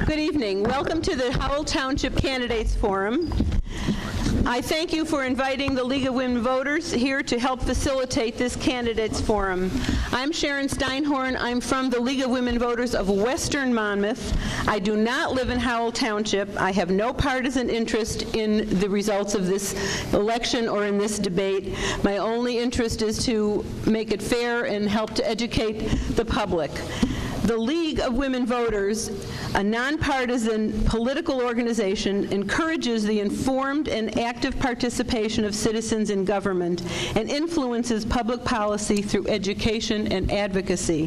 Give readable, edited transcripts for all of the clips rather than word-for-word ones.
Good evening. Welcome to the Howell Township Candidates Forum. I thank you for inviting the League of Women Voters here to help facilitate this Candidates Forum. I'm Sharon Steinhorn. I'm from the League of Women Voters of Western Monmouth. I do not live in Howell Township. I have no partisan interest in the results of this election or in this debate. My only interest is to make it fair and help to educate the public. The League of Women Voters, a nonpartisan political organization, encourages the informed and active participation of citizens in government and influences public policy through education and advocacy.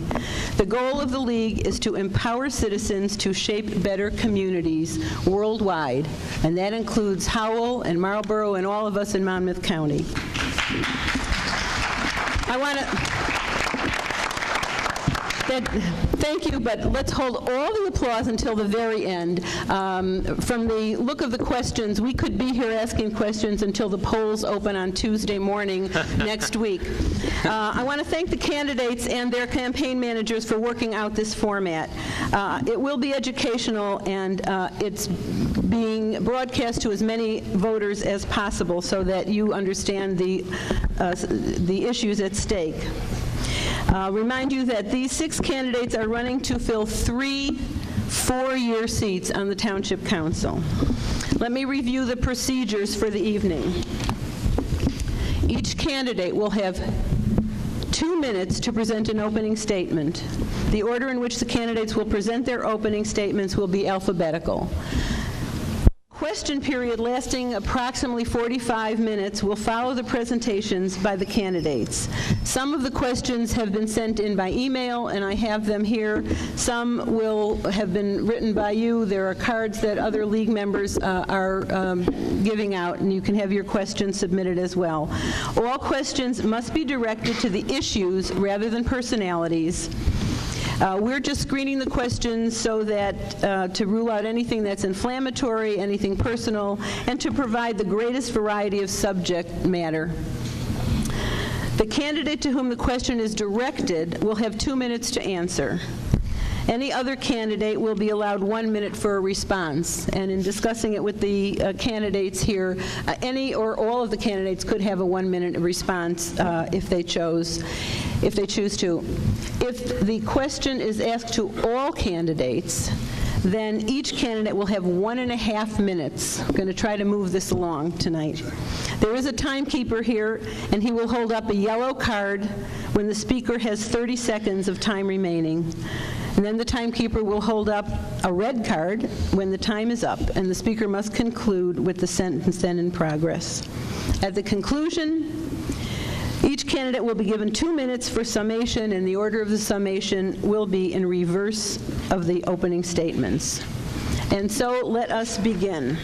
The goal of the League is to empower citizens to shape better communities worldwide, and that includes Howell and Marlborough and all of us in Monmouth County. I want to... Thank you, but let's hold all the applause until the very end. From the look of the questions, we could be here asking questions until the polls open on Tuesday morning next week. I want to thank the candidates and their campaign managers for working out this format. It will be educational, and it's being broadcast to as many voters as possible so that you understand the issues at stake. Remind you that these 6 candidates are running to fill 3 4-year seats on the Township Council. Let me review the procedures for the evening. Each candidate will have 2 minutes to present an opening statement. The order in which the candidates will present their opening statements will be alphabetical. Question period lasting approximately 45 minutes will follow the presentations by the candidates. Some of the questions have been sent in by email, and I have them here. Some will have been written by you. There are cards that other League members are giving out, and you can have your questions submitted as well. All questions must be directed to the issues rather than personalities. We're just screening the questions so that to rule out anything that's inflammatory, anything personal, and to provide the greatest variety of subject matter. The candidate to whom the question is directed will have 2 minutes to answer. Any other candidate will be allowed 1 minute for a response. And in discussing it with the candidates here, any or all of the candidates could have a 1-minute response if they choose to. If the question is asked to all candidates, then each candidate will have 1.5 minutes. I'm going to try to move this along tonight. There is a timekeeper here, and he will hold up a yellow card when the speaker has 30 seconds of time remaining. And then the timekeeper will hold up a red card when the time is up, and the speaker must conclude with the sentence then in progress. At the conclusion, each candidate will be given 2 minutes for summation, and the order of the summation will be in reverse of the opening statements. And so let us begin.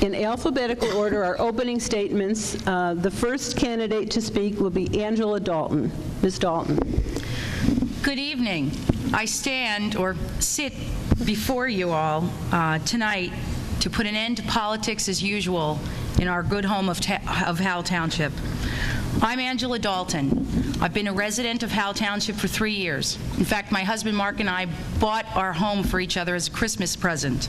In alphabetical order, our opening statements, the first candidate to speak will be Angela Dalton. Ms. Dalton. Good evening. I stand or sit before you all tonight to put an end to politics as usual in our good home of Howell Township. I'm Angela Dalton. I've been a resident of Howell Township for 3 years. In fact, my husband Mark and I bought our home for each other as a Christmas present.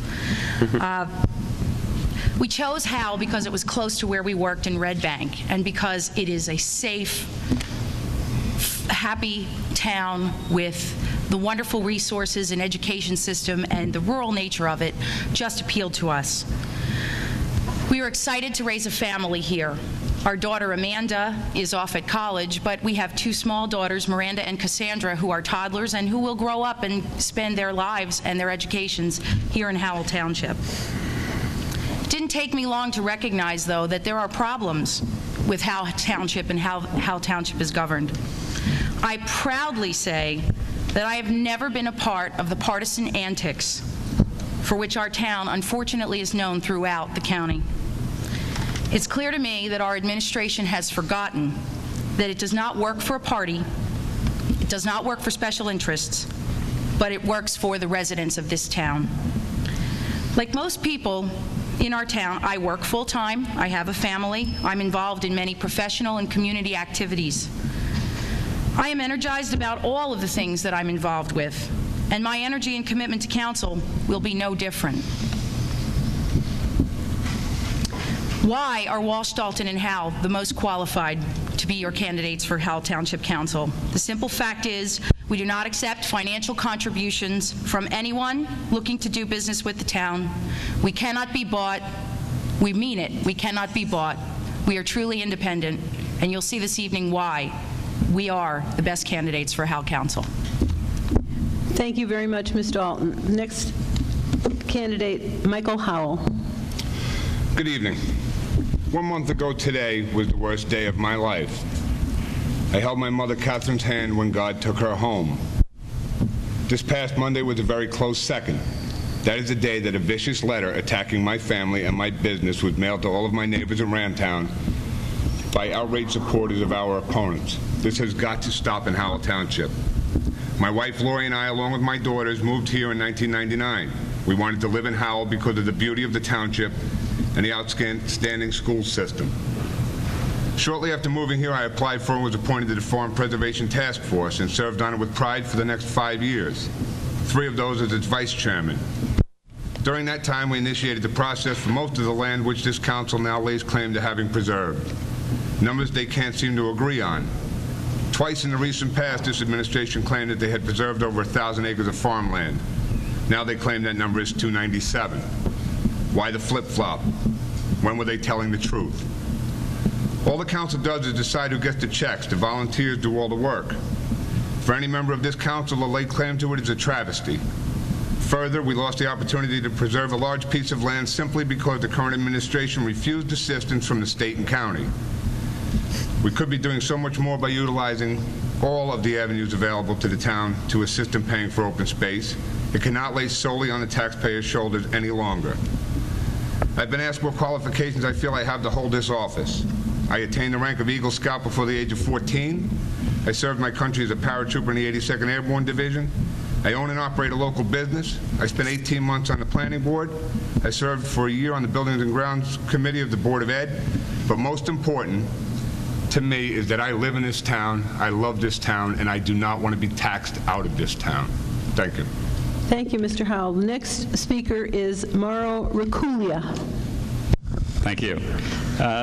We chose Howell because it was close to where we worked in Red Bank, and because it is a safe, happy town with the wonderful resources and education system, and the rural nature of it just appealed to us. We were excited to raise a family here. Our daughter Amanda is off at college, but we have 2 small daughters, Miranda and Cassandra, who are toddlers and who will grow up and spend their lives and their educations here in Howell Township. It didn't take me long to recognize, though, that there are problems with Howell Township and how Howell Township is governed. I proudly say that I have never been a part of the partisan antics for which our town unfortunately is known throughout the county. It's clear to me that our administration has forgotten that it does not work for a party, it does not work for special interests, but it works for the residents of this town. Like most people in our town, I work full-time, I have a family, I'm involved in many professional and community activities. I am energized about all of the things that I'm involved with. And my energy and commitment to council will be no different. Why are Walsh, Dalton, and Howell the most qualified to be your candidates for Howell Township Council? The simple fact is, we do not accept financial contributions from anyone looking to do business with the town. We cannot be bought. We mean it. We cannot be bought. We are truly independent, and you'll see this evening why we are the best candidates for Howell Council. Thank you very much, Ms. Dalton. Next candidate, Michael Howell. Good evening. 1 month ago today was the worst day of my life. I held my mother Catherine's hand when God took her home. This past Monday was a very close second. That is the day that a vicious letter attacking my family and my business was mailed to all of my neighbors in Ramtown by outraged supporters of our opponents. This has got to stop in Howell Township. My wife Lori and I, along with my daughters, moved here in 1999. We wanted to live in Howell because of the beauty of the township and the outstanding school system. Shortly after moving here, I applied for and was appointed to the Farm Preservation Task Force and served on it with pride for the next 5 years, 3 of those as its vice chairman. During that time, we initiated the process for most of the land which this council now lays claim to having preserved, numbers they can't seem to agree on. Twice in the recent past, this administration claimed that they had preserved over 1,000 acres of farmland. Now they claim that number is 297. Why the flip-flop? When were they telling the truth? All the council does is decide who gets the checks. The volunteers do all the work. For any member of this council to lay claim to it is a travesty. Further, we lost the opportunity to preserve a large piece of land simply because the current administration refused assistance from the state and county. We could be doing so much more by utilizing all of the avenues available to the town to assist in paying for open space. It cannot lay solely on the taxpayers' shoulders any longer. I've been asked what qualifications I feel I have to hold this office. I attained the rank of Eagle Scout before the age of 14. I served my country as a paratrooper in the 82nd Airborne Division. I own and operate a local business. I spent 18 months on the planning board. I served for a year on the Buildings and Grounds Committee of the Board of Ed. But most important to me is that I live in this town, I love this town, and I do not want to be taxed out of this town. Thank you. Thank you, Mr. Howell. The next speaker is Mauro Raculia. Thank you.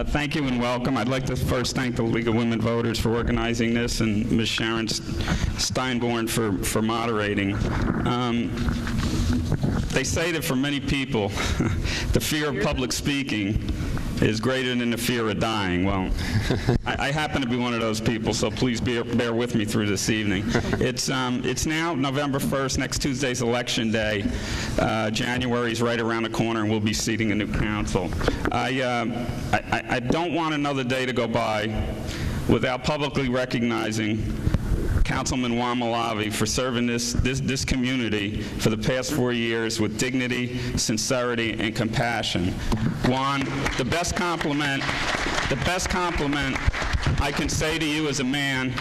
Thank you and welcome. I'd like to first thank the League of Women Voters for organizing this and Ms. Sharon Steinborn for moderating. They say that for many people, the fear of public speaking is greater than the fear of dying. Well, I happen to be one of those people, so please bear with me through this evening. It's now November 1st, next Tuesday's election day. January's right around the corner, and we'll be seating a new council. I don't want another day to go by without publicly recognizing Councilman Juan Malavi for serving this community for the past 4 years with dignity, sincerity, and compassion. Juan, the best compliment I can say to you as a man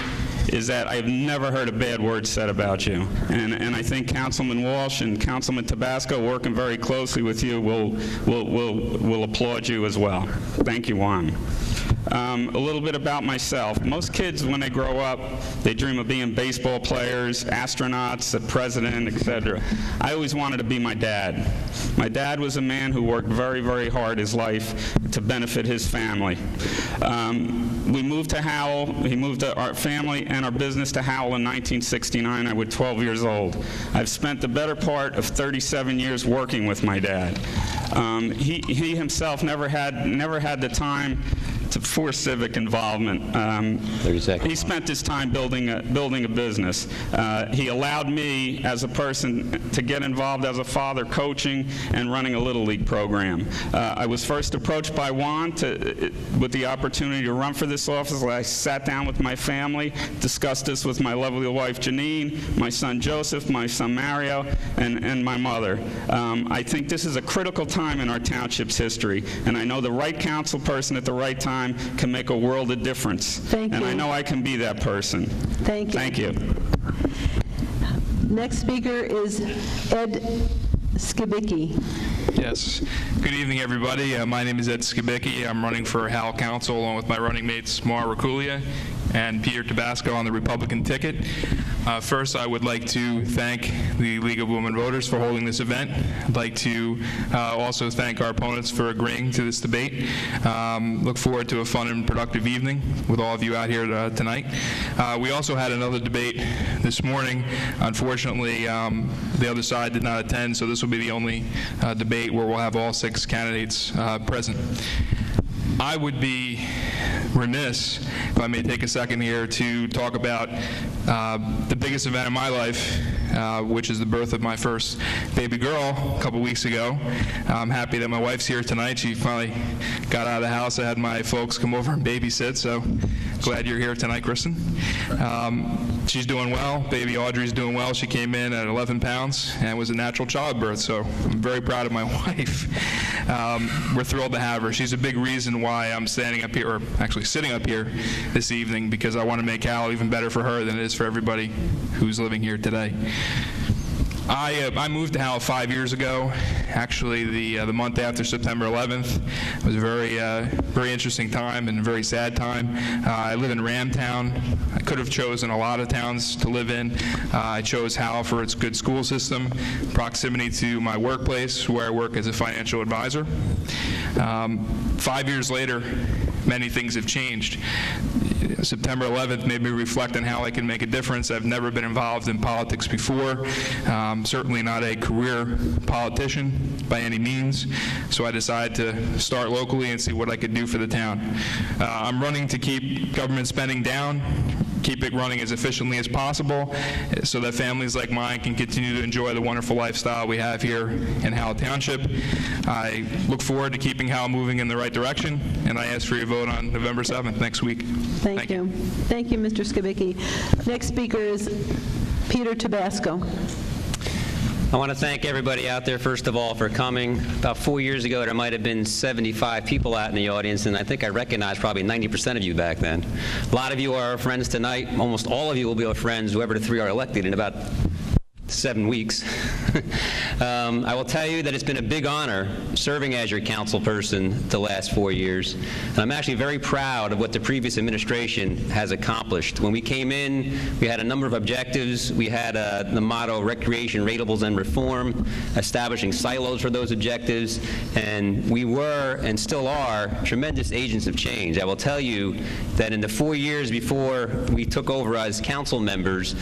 is that I've never heard a bad word said about you. And I think Councilman Walsh and Councilman Tabasco, working very closely with you, will applaud you as well. Thank you, Juan. A little bit about myself. Most kids, when they grow up, they dream of being baseball players, astronauts, a president, etc. I always wanted to be my dad. My dad was a man who worked very, very hard his life to benefit his family. We moved to Howell. He moved our family and our business to Howell in 1969. I was 12 years old. I've spent the better part of 37 years working with my dad. He himself never had the time for civic involvement. 30 seconds. He spent his time building a business. He allowed me, as a person, to get involved as a father, coaching and running a Little League program. I was first approached by Juan with the opportunity to run for this office. I sat down with my family, discussed this with my lovely wife Janine, my son Joseph, my son Mario, and my mother. I think this is a critical time in our township's history, and I know the right council person at the right time can make a world of difference. Thank you. And I know I can be that person. Thank you. Thank you. Next speaker is Ed Skibicki. Yes. Good evening, everybody. My name is Ed Skibicki. I'm running for Howell Council along with my running mates, Maura Raculia, and Peter Tabasco on the Republican ticket. First, I would like to thank the League of Women Voters for holding this event. I'd like to also thank our opponents for agreeing to this debate. Look forward to a fun and productive evening with all of you out here tonight. We also had another debate this morning. Unfortunately, the other side did not attend, so this will be the only debate where we'll have all 6 candidates present. I would be remiss if I may take a second here to talk about the biggest event in my life, which is the birth of my first baby girl a couple weeks ago. I'm happy that my wife's here tonight. She finally got out of the house. I had my folks come over and babysit, so glad you're here tonight, Kristen. She's doing well. Baby Audrey's doing well. She came in at 11 pounds and was a natural childbirth, so I'm very proud of my wife. We're thrilled to have her. She's a big reason why I'm standing up here, or actually sitting up here this evening, because I want to make Howell even better for her than it is for everybody who's living here today. I moved to Howell 5 years ago. Actually, the month after September 11th. It was a very interesting time and a very sad time. I live in Ramtown. I could have chosen a lot of towns to live in. I chose Howell for its good school system, proximity to my workplace, where I work as a financial advisor. 5 years later, many things have changed. September 11th made me reflect on how I can make a difference. I've never been involved in politics before, certainly not a career politician by any means, so I decided to start locally and see what I could do for the town. I'm running to keep government spending down, keep it running as efficiently as possible so that families like mine can continue to enjoy the wonderful lifestyle we have here in Howell Township. I look forward to keeping Howell moving in the right direction, and I ask for your vote on November 7th next week. Thank you. Thank you, Mr. Skibicki. Next speaker is Peter Tabasco. I want to thank everybody out there, first of all, for coming. About 4 years ago, there might have been 75 people out in the audience, and I think I recognized probably 90% of you back then. A lot of you are our friends tonight. Almost all of you will be our friends, whoever the 3 are elected, in about 7 weeks. I will tell you that it's been a big honor serving as your council person the last 4 years. And I'm actually very proud of what the previous administration has accomplished. When we came in, we had a number of objectives. We had the motto, recreation, ratables, and reform, establishing silos for those objectives. And we were, and still are, tremendous agents of change. I will tell you that in the 4 years before we took over as council members,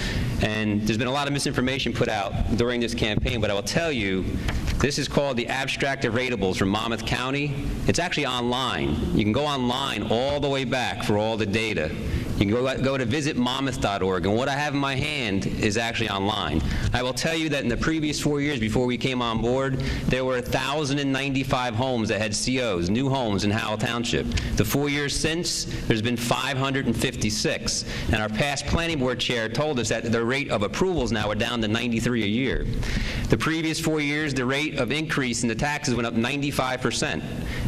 and there's been a lot of misinformation put out during this campaign, but I will tell you, this is called the Abstract of Ratables from Monmouth County. It's actually online. You can go online all the way back for all the data. You can go to visitmonmouth.org, and what I have in my hand is actually online. I will tell you that in the previous 4 years before we came on board, there were 1,095 homes that had COs, new homes in Howell Township. The 4 years since, there's been 556, and our past planning board chair told us that the rate of approvals now are down to 93 a year. The previous 4 years, the rate of increase in the taxes went up 95%,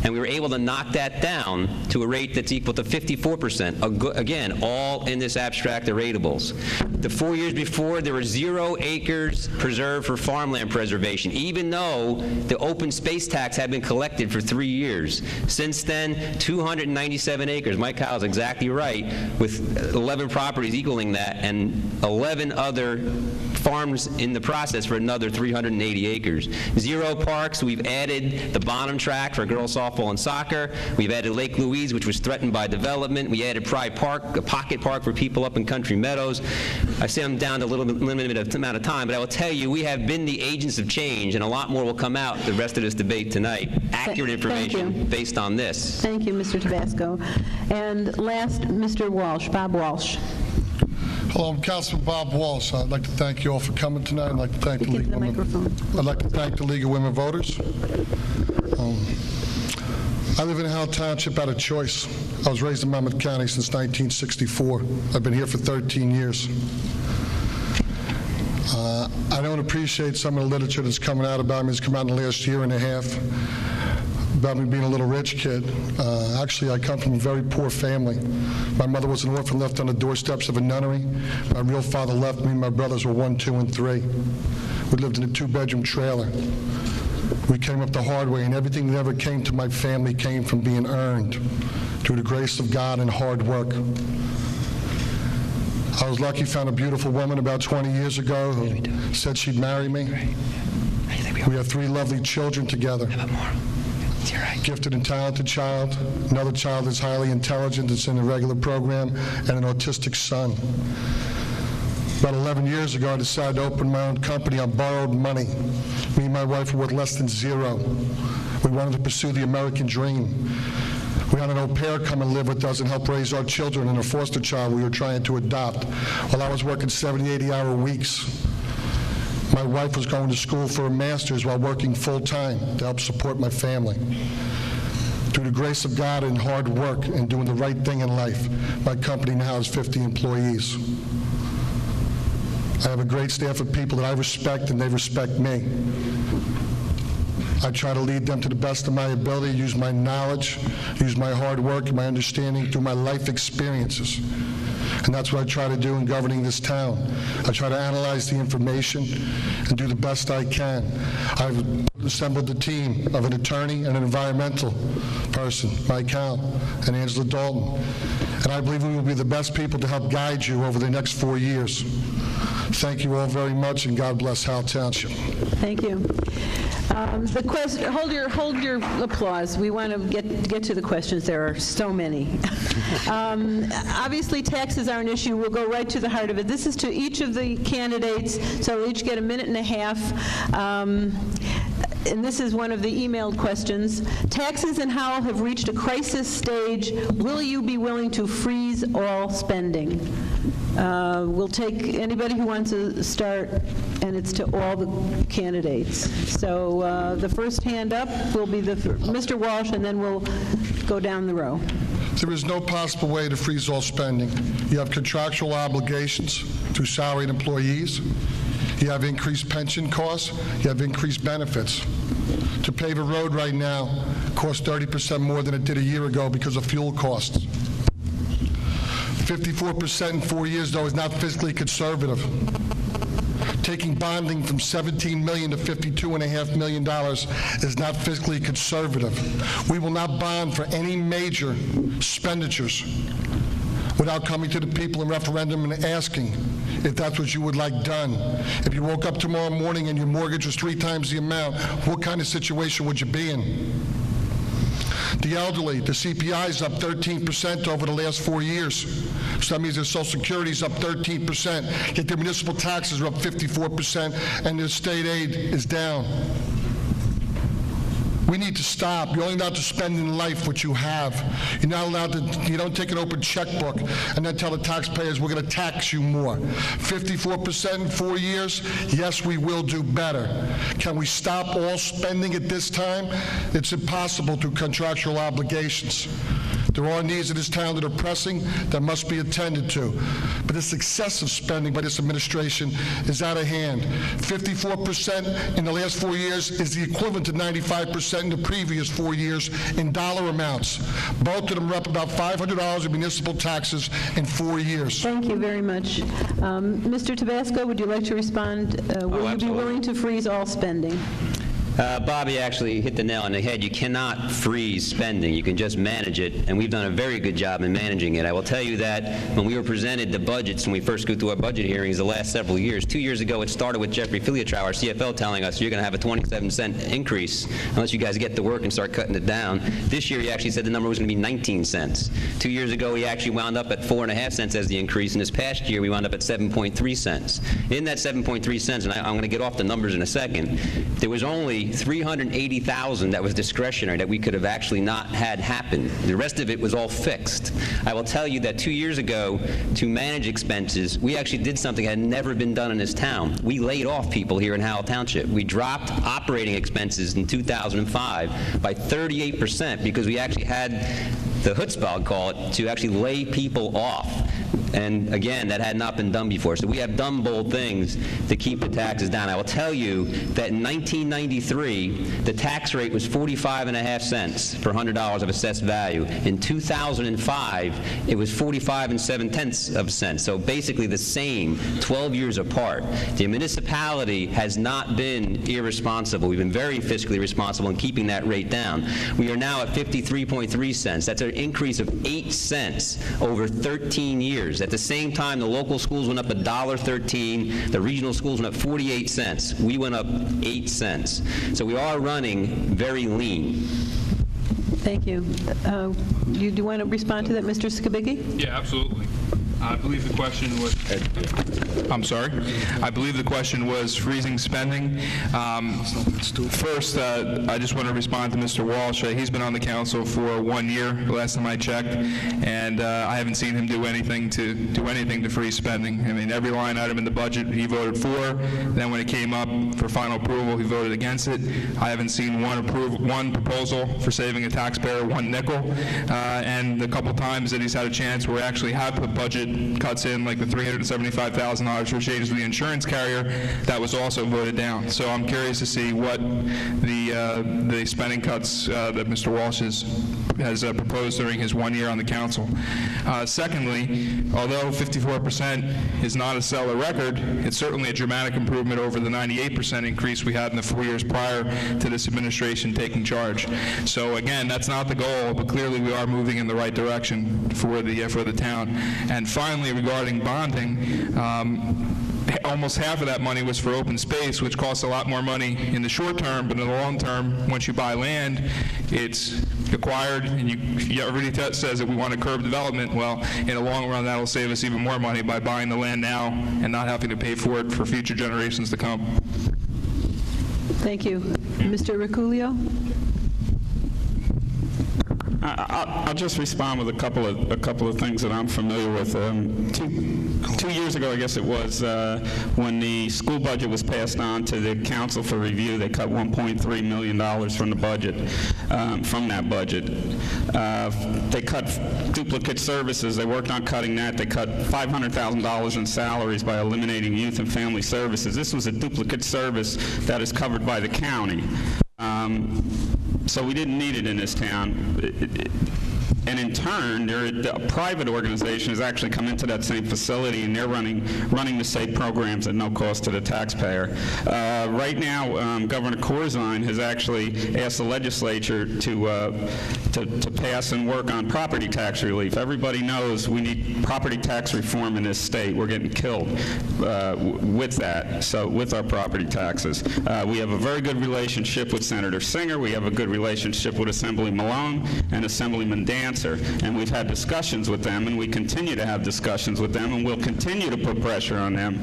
and we were able to knock that down to a rate that's equal to 54%. Again, all in this abstract of ratables. The 4 years before, there were 0 acres preserved for farmland preservation, even though the open space tax had been collected for 3 years. Since then, 297 acres. Mike Howell is exactly right, with 11 properties equaling that, and 11 other farms in the process for another 380 acres. 0 parks. We've added the Bonham track for girls softball and soccer. We've added Lake Louise, which was threatened by development. We added Pride Park, a pocket park for people up in Country Meadows. I say I'm down to a limited amount of time, but I will tell you, we have been the agents of change, and a lot more will come out the rest of this debate tonight. Accurate information based on this. Thank you, Mr. Tabasco. And last, Mr. Walsh, Bob Walsh. Hello, I'm Councilman Bob Walsh. I'd like to thank you all for coming tonight. I'd like to thank the League of Women. I'd like to thank the League of Women Voters. I live in Howell Township out of choice. I was raised in Monmouth County since 1964. I've been here for 13 years. I don't appreciate some of the literature that's coming out about me. It's come out in the last year and a half about me being a little rich kid. Actually, I come from a very poor family. My mother was an orphan left on the doorsteps of a nunnery. My real father left me. My brothers were 1, 2, and 3. We lived in a 2-bedroom trailer. We came up the hard way, and everything that ever came to my family came from being earned through the grace of God and hard work. I was lucky, found a beautiful woman about 20 years ago who said she'd marry me. We have 3 lovely children together. Gifted and talented child, another child that's highly intelligent that's in the regular program, and an autistic son. About 11 years ago, I decided to open my own company on borrowed money. Me and my wife were worth less than zero. We wanted to pursue the American dream. We had an au pair come and live with us and help raise our children and a foster child we were trying to adopt while I was working 70, 80-hour weeks. My wife was going to school for a master's while working full-time to help support my family. Through the grace of God and hard work and doing the right thing in life, my company now has 50 employees. I have a great staff of people that I respect and they respect me. I try to lead them to the best of my ability, use my knowledge, use my hard work and my understanding through my life experiences. And that's what I try to do in governing this town. I try to analyze the information and do the best I can. I've assembled a team of an attorney and an environmental person, Mike Howell and Angela Dalton. And I believe we will be the best people to help guide you over the next 4 years. Thank you all very much, and God bless Howell Township. Thank you. The question. Hold your applause. We want to get to the questions. There are so many. Obviously, taxes are an issue. We'll go right to the heart of it. This is to each of the candidates, so they'll each get a minute and a half. And this is one of the emailed questions. Taxes in Howell have reached a crisis stage. Will you be willing to freeze all spending? We'll take anybody who wants to start, and it's to all the candidates. So the first hand up will be Mr. Walsh, and then we'll go down the row. There is no possible way to freeze all spending. You have contractual obligations to salaried employees. You have increased pension costs. You have increased benefits. To pave a road right now costs 30% more than it did a year ago because of fuel costs. 54% in 4 years, though, is not fiscally conservative. Taking bonding from $17 million to $52.5 million is not fiscally conservative. We will not bond for any major expenditures without coming to the people in referendum and asking if that's what you would like done. If you woke up tomorrow morning and your mortgage was 3 times the amount, what kind of situation would you be in? The elderly, the CPI is up 13% over the last 4 years. So that means their Social Security is up 13%, yet their municipal taxes are up 54%, and their state aid is down. We need to stop. You're only allowed to spend in life what you have. You're not allowed to, you don't take an open checkbook and then tell the taxpayers we're going to tax you more. 54% in 4 years, yes, we will do better. Can we stop all spending at this time? It's impossible through contractual obligations. There are needs in this town that are pressing that must be attended to. But this excessive spending by this administration is out of hand. 54% in the last 4 years is the equivalent to 95% in the previous 4 years in dollar amounts. Both of them are up about $500 in municipal taxes in 4 years. Thank you very much. Mr. Tabasco, would you like to respond? Will you be willing to freeze all spending? Bobby actually hit the nail on the head. You cannot freeze spending. You can just manage it, and we've done a very good job in managing it. I will tell you that when we were presented the budgets, when we first go through our budget hearings the last several years, 2 years ago it started with Jeffrey Filiatrow, our CFO, telling us you're going to have a 27-cent increase unless you guys get to work and start cutting it down. This year he actually said the number was going to be 19 cents. 2 years ago he actually wound up at 4.5 cents as the increase, and this past year we wound up at 7.3 cents. In that 7.3 cents, and I'm going to get off the numbers in a second, there was only $380,000 that was discretionary that we could have actually not had happen. The rest of it was all fixed. I will tell you that 2 years ago, to manage expenses, we actually did something that had never been done in this town. We laid off people here in Howell Township. We dropped operating expenses in 2005 by 38% because we actually had the chutzpah, I'll call it, to actually lay people off. And again, that had not been done before. So we have done bold things to keep the taxes down. I will tell you that in 1993, the tax rate was 45.5 cents per $100 of assessed value. In 2005, it was 45.7 cents. So basically the same, 12 years apart. The municipality has not been irresponsible. We've been very fiscally responsible in keeping that rate down. We are now at 53.3 cents. That's an increase of 8 cents over 13 years. increases. At the same time, the local schools went up $1.13, the regional schools went up 48 cents. We went up 8 cents. So we are running very lean. Thank you. Do you want to respond to that, Mr. Skibicki? Yeah, absolutely. I believe the question was... I'm sorry? I believe the question was freezing spending. First, I just want to respond to Mr. Walsh. He's been on the council for 1 year, last time I checked, and I haven't seen him do anything to freeze spending. I mean, every line item in the budget he voted for. Then when it came up for final approval, he voted against it. I haven't seen one proposal for saving a taxpayer 1 nickel, and the couple times that he's had a chance where we actually have put budget cuts in, like the $375,000 for changes to the insurance carrier, that was also voted down. So I'm curious to see what the spending cuts that Mr. Walsh has proposed during his 1 year on the council. Secondly, although 54% is not a stellar record, it's certainly a dramatic improvement over the 98% increase we had in the 4 years prior to this administration taking charge. So again, that's not the goal, but clearly we are moving in the right direction for the town. And finally, regarding bonding, almost half of that money was for open space, which costs a lot more money in the short term, but in the long term, once you buy land, it's acquired, and everybody says that we want to curb development. Well, in the long run, that'll save us even more money by buying the land now and not having to pay for it for future generations to come. Thank you. Mr. Ricculio? I'll just respond with a couple of things that I'm familiar with. Two years ago, I guess it was, when the school budget was passed on to the council for review, they cut $1.3 million from the budget, from that budget. They cut duplicate services. They worked on cutting that. They cut $500,000 in salaries by eliminating youth and family services. This was a duplicate service that is covered by the county. So we didn't need it in this town. And in turn, a private organization has actually come into that same facility, and they're running the same programs at no cost to the taxpayer. Right now, Governor Corzine has actually asked the legislature to pass and work on property tax relief. Everybody knows we need property tax reform in this state. We're getting killed with that, so with our property taxes. We have a very good relationship with Senator Singer. We have a good relationship with Assemblyman Malone and Assemblyman Dancer, and we've had discussions with them, and we continue to have discussions with them, and we'll continue to put pressure on them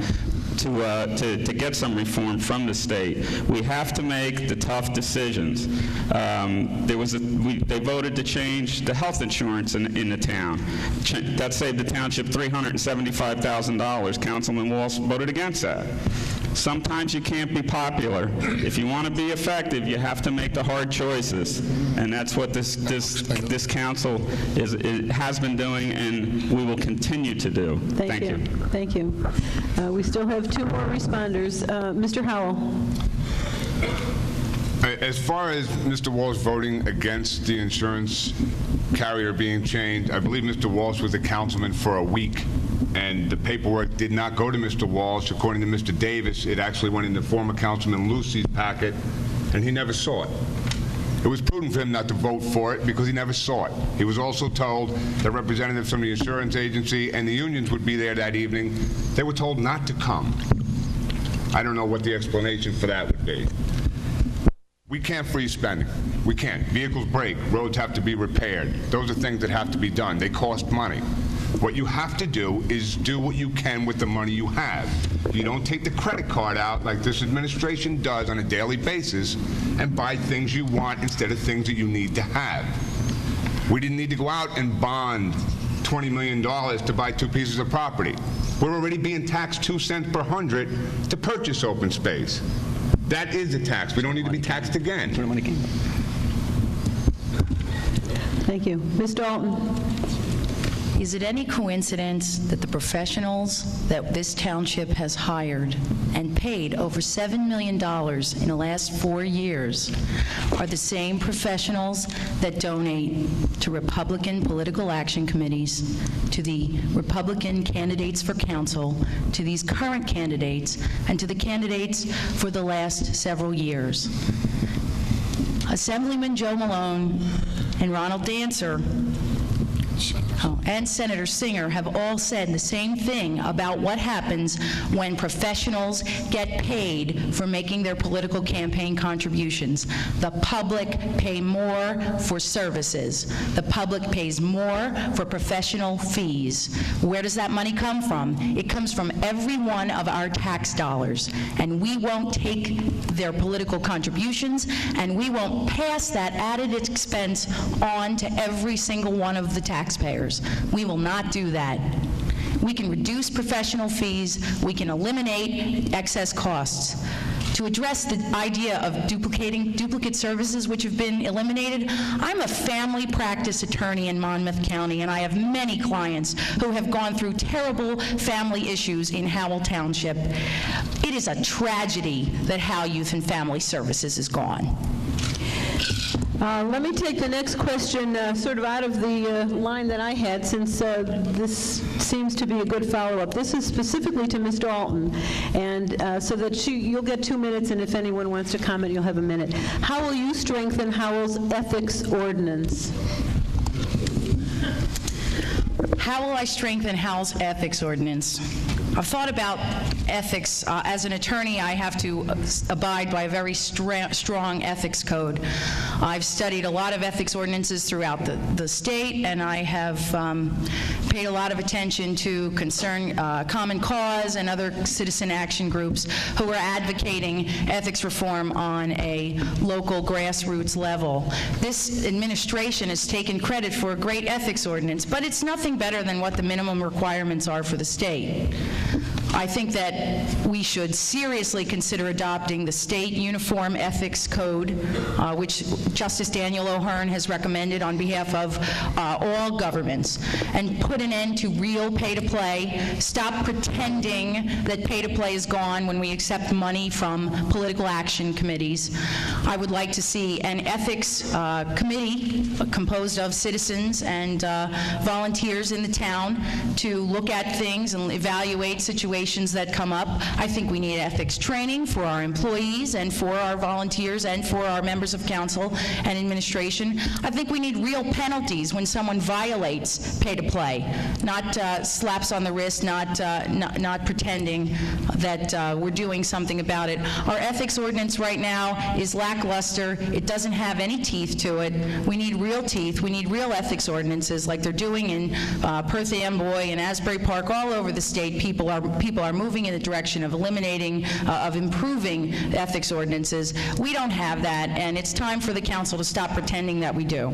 to get some reform from the state. We have to make the tough decisions. They voted to change the health insurance in the town. That saved the township $375,000. Councilman Walsh voted against that. Sometimes you can't be popular. If you want to be effective, you have to make the hard choices, and that's what this council has been doing, and we will continue to do. Thank you. Thank you. We still have 2 more responders. Mr. Howell. As far as Mr. Walsh voting against the insurance carrier being changed, I believe Mr. Walsh was a councilman for a week, and the paperwork did not go to Mr. Walsh. According to Mr. Davis, it actually went into former Councilman Lucy's packet, and he never saw it. It was prudent for him not to vote for it because he never saw it. He was also told that representatives from the insurance agency and the unions would be there that evening. They were told not to come. I don't know what the explanation for that would be. We can't freeze spending. We can't. Vehicles break. Roads have to be repaired. Those are things that have to be done. They cost money. What you have to do is do what you can with the money you have. You don't take the credit card out like this administration does on a daily basis and buy things you want instead of things that you need to have. We didn't need to go out and bond $20 million to buy 2 pieces of property. We're already being taxed 2 cents per 100 to purchase open space. That is a tax. We don't need to be taxed again. Thank you. Ms. Dalton. Is it any coincidence that the professionals that this township has hired and paid over $7 million in the last 4 years are the same professionals that donate to Republican political action committees, to the Republican candidates for council, to these current candidates, and to the candidates for the last several years? Assemblyman Joe Malone and Ronald Dancer and Senator Singer have all said the same thing about what happens when professionals get paid for making their political campaign contributions. The public pay more for services. The public pays more for professional fees. Where does that money come from? It comes from every one of our tax dollars, and we won't take their political contributions, and we won't pass that added expense on to every single one of the taxpayers. We will not do that. We can reduce professional fees. We can eliminate excess costs. To address the idea of duplicate services which have been eliminated, I'm a family practice attorney in Monmouth County, and I have many clients who have gone through terrible family issues in Howell Township. It is a tragedy that Howell Youth and Family Services is gone. Let me take the next question sort of out of the line that I had, since this seems to be a good follow-up. This is specifically to Ms. Dalton, and so that you'll get 2 minutes, and if anyone wants to comment, you'll have a minute. How will you strengthen Howell's ethics ordinance? How will I strengthen Howell's ethics ordinance? I've thought about ethics. As an attorney, I have to abide by a very strong ethics code. I've studied a lot of ethics ordinances throughout the state, and I have paid a lot of attention to Common Cause and other citizen action groups who are advocating ethics reform on a local grassroots level. This administration has taken credit for a great ethics ordinance, but it's nothing better than what the minimum requirements are for the state. I think that we should seriously consider adopting the state uniform ethics code, which Justice Daniel O'Hearn has recommended on behalf of all governments, and put an end to real pay-to-play. Stop pretending that pay-to-play is gone when we accept money from political action committees. I would like to see an ethics committee composed of citizens and volunteers in the town to look at things and evaluate situations that come up. I think we need ethics training for our employees and for our volunteers and for our members of council and administration. I think we need real penalties when someone violates pay-to-play, not slaps on the wrist, not pretending that we're doing something about it. Our ethics ordinance right now is lackluster. It doesn't have any teeth to it. We need real teeth. We need real ethics ordinances like they're doing in Perth Amboy and Asbury Park. All over the state, people are moving in the direction of eliminating, of improving ethics ordinances. We don't have that, and it's time for the council to stop pretending that we do.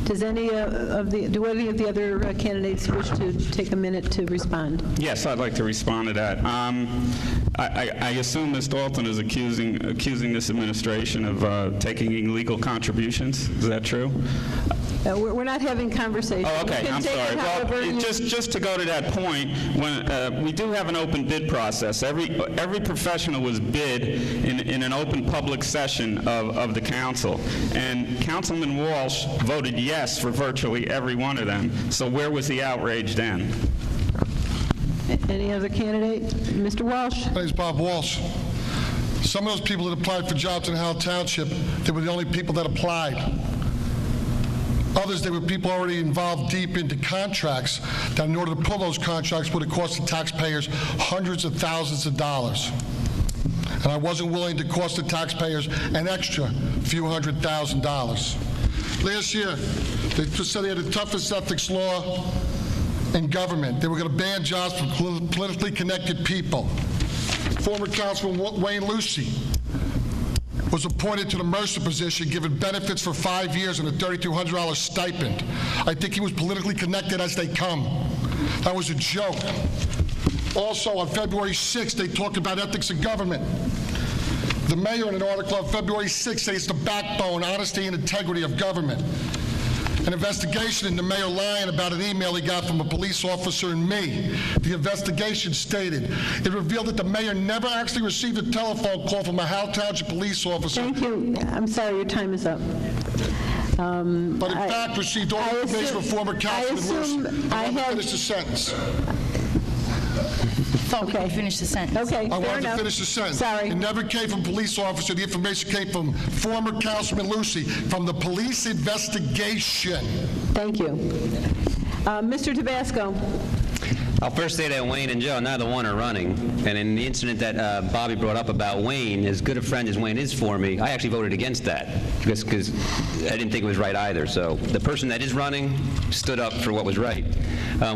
Does do any of the other candidates wish to take a minute to respond? Yes, I'd like to respond to that. I assume Ms. Dalton is accusing this administration of taking illegal contributions. Is that true? We're not having conversation. Oh, okay. I'm sorry. Well, just to go to that point, when we do have an open bid process. Every professional was bid in an open public session of the council, and Councilman Walsh voted yes for virtually every one of them. So where was the outrage then? Any other candidate? Mr. Walsh. My name is Bob Walsh. Some of those people that applied for jobs in Howell Township, they were the only people that applied. Others, they were people already involved deep into contracts that in order to pull those contracts would have cost the taxpayers hundreds of thousands of dollars. And I wasn't willing to cost the taxpayers an extra few $100,000. Last year, they just said they had the toughest ethics law in government. They were going to ban jobs from politically connected people. Former Councilman Wayne Lucy was appointed to the Mercer position, given benefits for 5 years and a $3,200 stipend. I think he was politically connected as they come. That was a joke. Also, on February 6th, they talked about ethics in government. The mayor, in an article on February 6th, says it's the backbone, honesty, and integrity of government. An investigation into Mayor lying about an email he got from a police officer and me. The investigation stated it revealed that the mayor never actually received a telephone call from a Howell Township police officer. Thank you. I'm sorry, your time is up. But in fact, received all the information from former Councilman Wilson. I want to finish the sentence. Okay. Finish the sentence. Okay, I wanted to finish the sentence. Sorry. It never came from police officer. The information came from former Councilman Lucy from the police investigation. Thank you. Mr. Tabasco. I'll first say that Wayne and Joe, neither one are running. And in the incident that Bobby brought up about Wayne, as good a friend as Wayne is for me, I actually voted against that because I didn't think it was right either. So the person that is running stood up for what was right.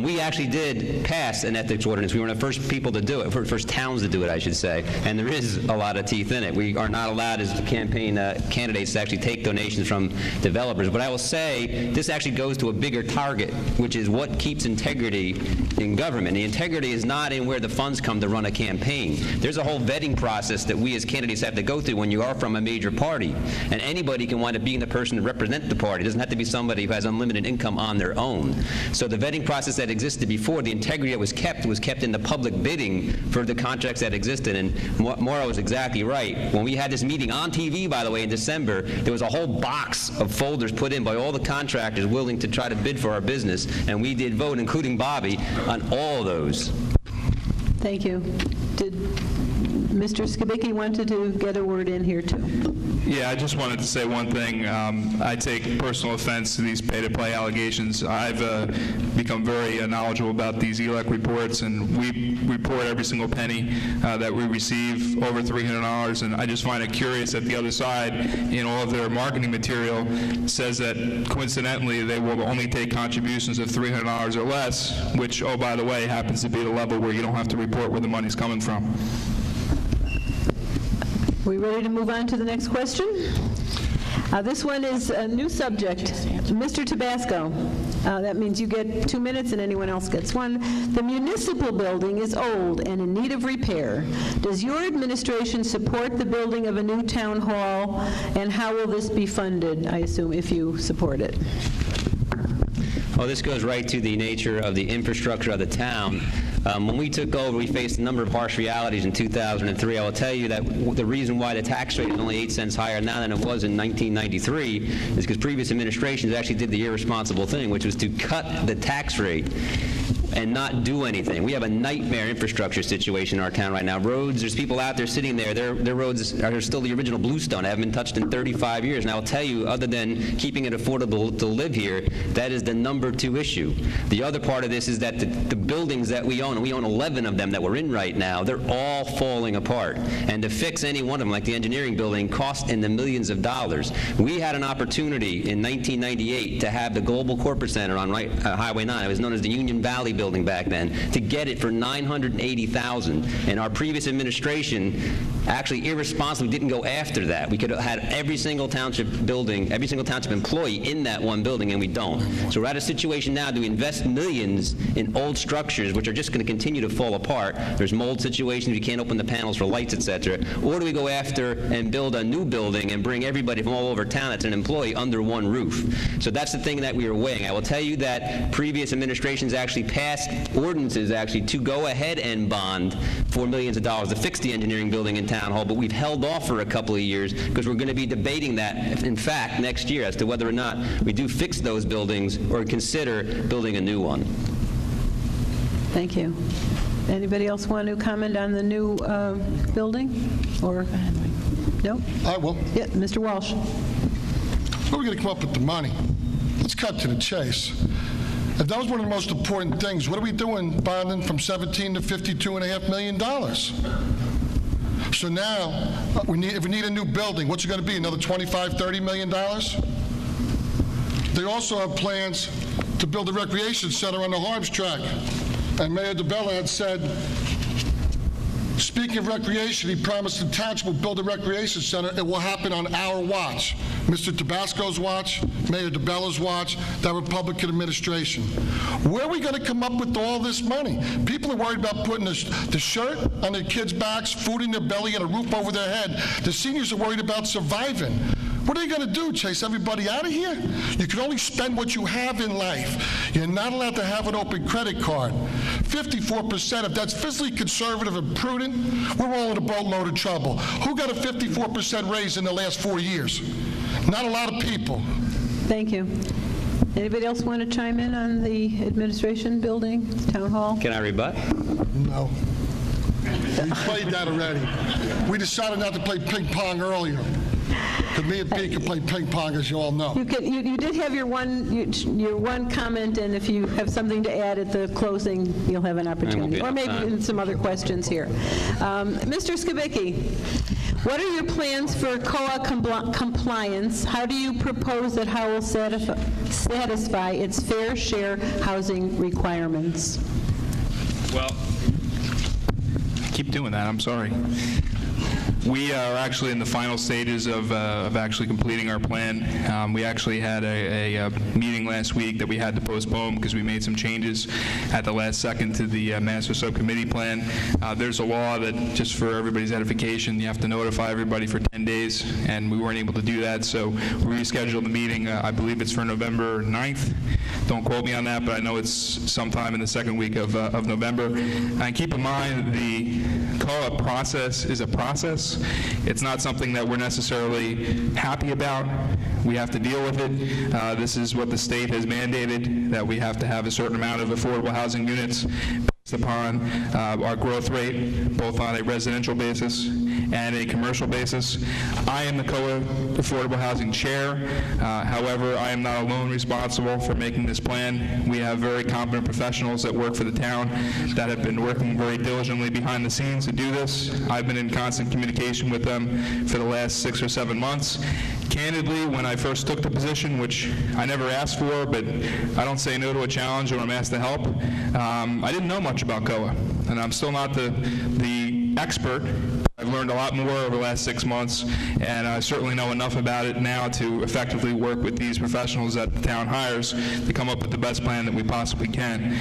We actually did pass an ethics ordinance. We were one of the first people to do it, first towns to do it, I should say. And there is a lot of teeth in it. We are not allowed as campaign candidates to actually take donations from developers. But I will say this actually goes to a bigger target, which is what keeps integrity in government. The integrity is not in where the funds come to run a campaign. There's a whole vetting process that we as candidates have to go through when you are from a major party. And anybody can wind up being the person to represent the party. It doesn't have to be somebody who has unlimited income on their own. So the vetting process that existed before, the integrity that was kept in the public bidding for the contracts that existed. And Maura was exactly right. When we had this meeting on TV, by the way, in December, there was a whole box of folders put in by all the contractors willing to try to bid for our business. And we did vote, including Bobby, on all those. Thank you. Did Mr. Skibicki wanted to get a word in here, too? Yeah, I just wanted to say one thing. I take personal offense to these pay-to-play allegations. I've become very knowledgeable about these ELEC reports, and we report every single penny that we receive, over $300, and I just find it curious that the other side, in all of their marketing material, says that coincidentally they will only take contributions of $300 or less, which, oh, by the way, happens to be the level where you don't have to report where the money's coming from. We ready to move on to the next question? This one is a new subject. Mr. Tabasco, that means you get 2 minutes and anyone else gets 1. The municipal building is old and in need of repair. Does your administration support the building of a new town hall, and how will this be funded, I assume, if you support it? Well, this goes right to the nature of the infrastructure of the town. When we took over, we faced a number of harsh realities in 2003. I will tell you that the reason why the tax rate is only 8 cents higher now than it was in 1993 is because previous administrations actually did the irresponsible thing, which was to cut the tax rate and not do anything. We have a nightmare infrastructure situation in our town right now. Roads, there's people out there sitting there, their roads are still the original bluestone, haven't been touched in 35 years. And I will tell you, other than keeping it affordable to live here, that is the number 2 issue. The other part of this is that the buildings that we own, and we own 11 of them that we're in right now, they're all falling apart. And to fix any one of them, like the engineering building, costs in the millions of dollars. We had an opportunity in 1998 to have the Global Corporate Center on Highway 9. It was known as the Union Valley building back then, to get it for $980,000. And our previous administration actually irresponsibly didn't go after that. We could have had every single township building, every single township employee in that one building, and we don't. So we're at a situation now to invest millions in old structures which are just going to continue to fall apart. There's mold situations, we can't open the panels for lights, etc. Or do we go after and build a new building and bring everybody from all over town that's an employee under one roof? So that's the thing that we are weighing. I will tell you that previous administrations actually passed ordinances actually to go ahead and bond for millions of dollars to fix the engineering building in Town Hall, but we've held off for a couple of years because we're going to be debating that, in fact, next year as to whether or not we do fix those buildings or consider building a new one. Thank you. Anybody else want to comment on the new building? Or no? I will. Yeah, Mr. Walsh. Where are we going to come up with the money? Let's cut to the chase. If that was one of the most important things, what are we doing bonding from $17 to $52.5 million? So now, if we need a new building, what's it going to be, another $25, $30 million? They also have plans to build a recreation center on the Harms track. And Mayor DeBella had said, speaking of recreation, he promised the township will build a recreation center. It will happen on our watch. Mr. Tabasco's watch, Mayor DeBella's watch, that Republican administration. Where are we going to come up with all this money? People are worried about putting the shirt on their kids' backs, food in their belly, and a roof over their head. The seniors are worried about surviving. What are you going to do, chase everybody out of here? You can only spend what you have in life. You're not allowed to have an open credit card. 54%, if that's fiscally conservative and prudent, we're all in a boatload of trouble. Who got a 54% raise in the last 4 years? Not a lot of people. Thank you. Anybody else want to chime in on the administration building, town hall? Can I rebut? No. We played that already. We decided not to play ping pong earlier. Because me and Pete can play ping pong, as you all know. You did have your one comment, and if you have something to add at the closing, you'll have an opportunity. Or maybe some other questions here. Mr. Skibicki, what are your plans for COA compliance? How do you propose that Howell satisfy its fair share housing requirements? Well, I keep doing that, I'm sorry. We are actually in the final stages of actually completing our plan. We actually had a meeting last week that we had to postpone because we made some changes at the last second to the master subcommittee plan. There's a law that, just for everybody's edification, you have to notify everybody for 10 days, and we weren't able to do that, so we rescheduled the meeting. I believe it's for November 9th. Don't quote me on that, but I know it's sometime in the second week of November. And keep in mind, the COA process is a process. It's not something that we're necessarily happy about. We have to deal with it. This is what the state has mandated, that we have to have a certain amount of affordable housing units based upon our growth rate, both on a residential basis and a commercial basis. I am the COA Affordable Housing Chair. However, I am not alone responsible for making this plan. We have very competent professionals that work for the town that have been working very diligently behind the scenes to do this. I've been in constant communication with them for the last 6 or 7 months. Candidly, when I first took the position, which I never asked for, but I don't say no to a challenge when I'm asked to help, I didn't know much about COA, and I'm still not the expert. I've learned a lot more over the last 6 months, and I certainly know enough about it now to effectively work with these professionals that the town hires to come up with the best plan that we possibly can.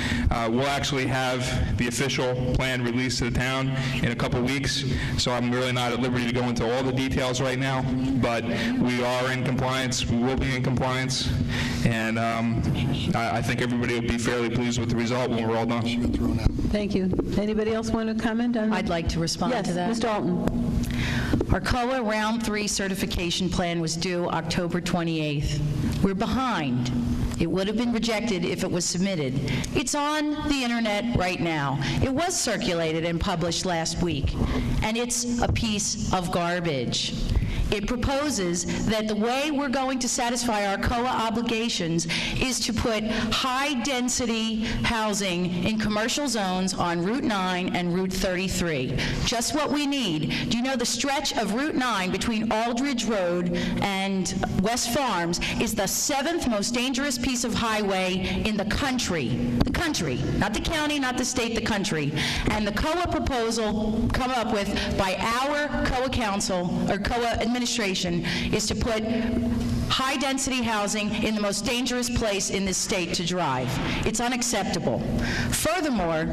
We'll actually have the official plan released to the town in a couple weeks, so I'm really not at liberty to go into all the details right now, but we are in compliance, we will be in compliance, and I think everybody will be fairly pleased with the result when we're all done. Thank you. Anybody else want to comment on that? I'd like to respond to that. Yes, Mr. Alton. Our COA Round 3 certification plan was due October 28th. We're behind. It would have been rejected if it was submitted. It's on the internet right now. It was circulated and published last week, and it's a piece of garbage. It proposes that the way we're going to satisfy our COA obligations is to put high-density housing in commercial zones on Route 9 and Route 33. Just what we need. Do you know the stretch of Route 9 between Aldridge Road and West Farms is the 7th most dangerous piece of highway in the country? The country, not the county, not the state, the country. And the COA proposal come up with by our COA council, or COA administration, is to put high-density housing in the most dangerous place in this state to drive. It's unacceptable. Furthermore,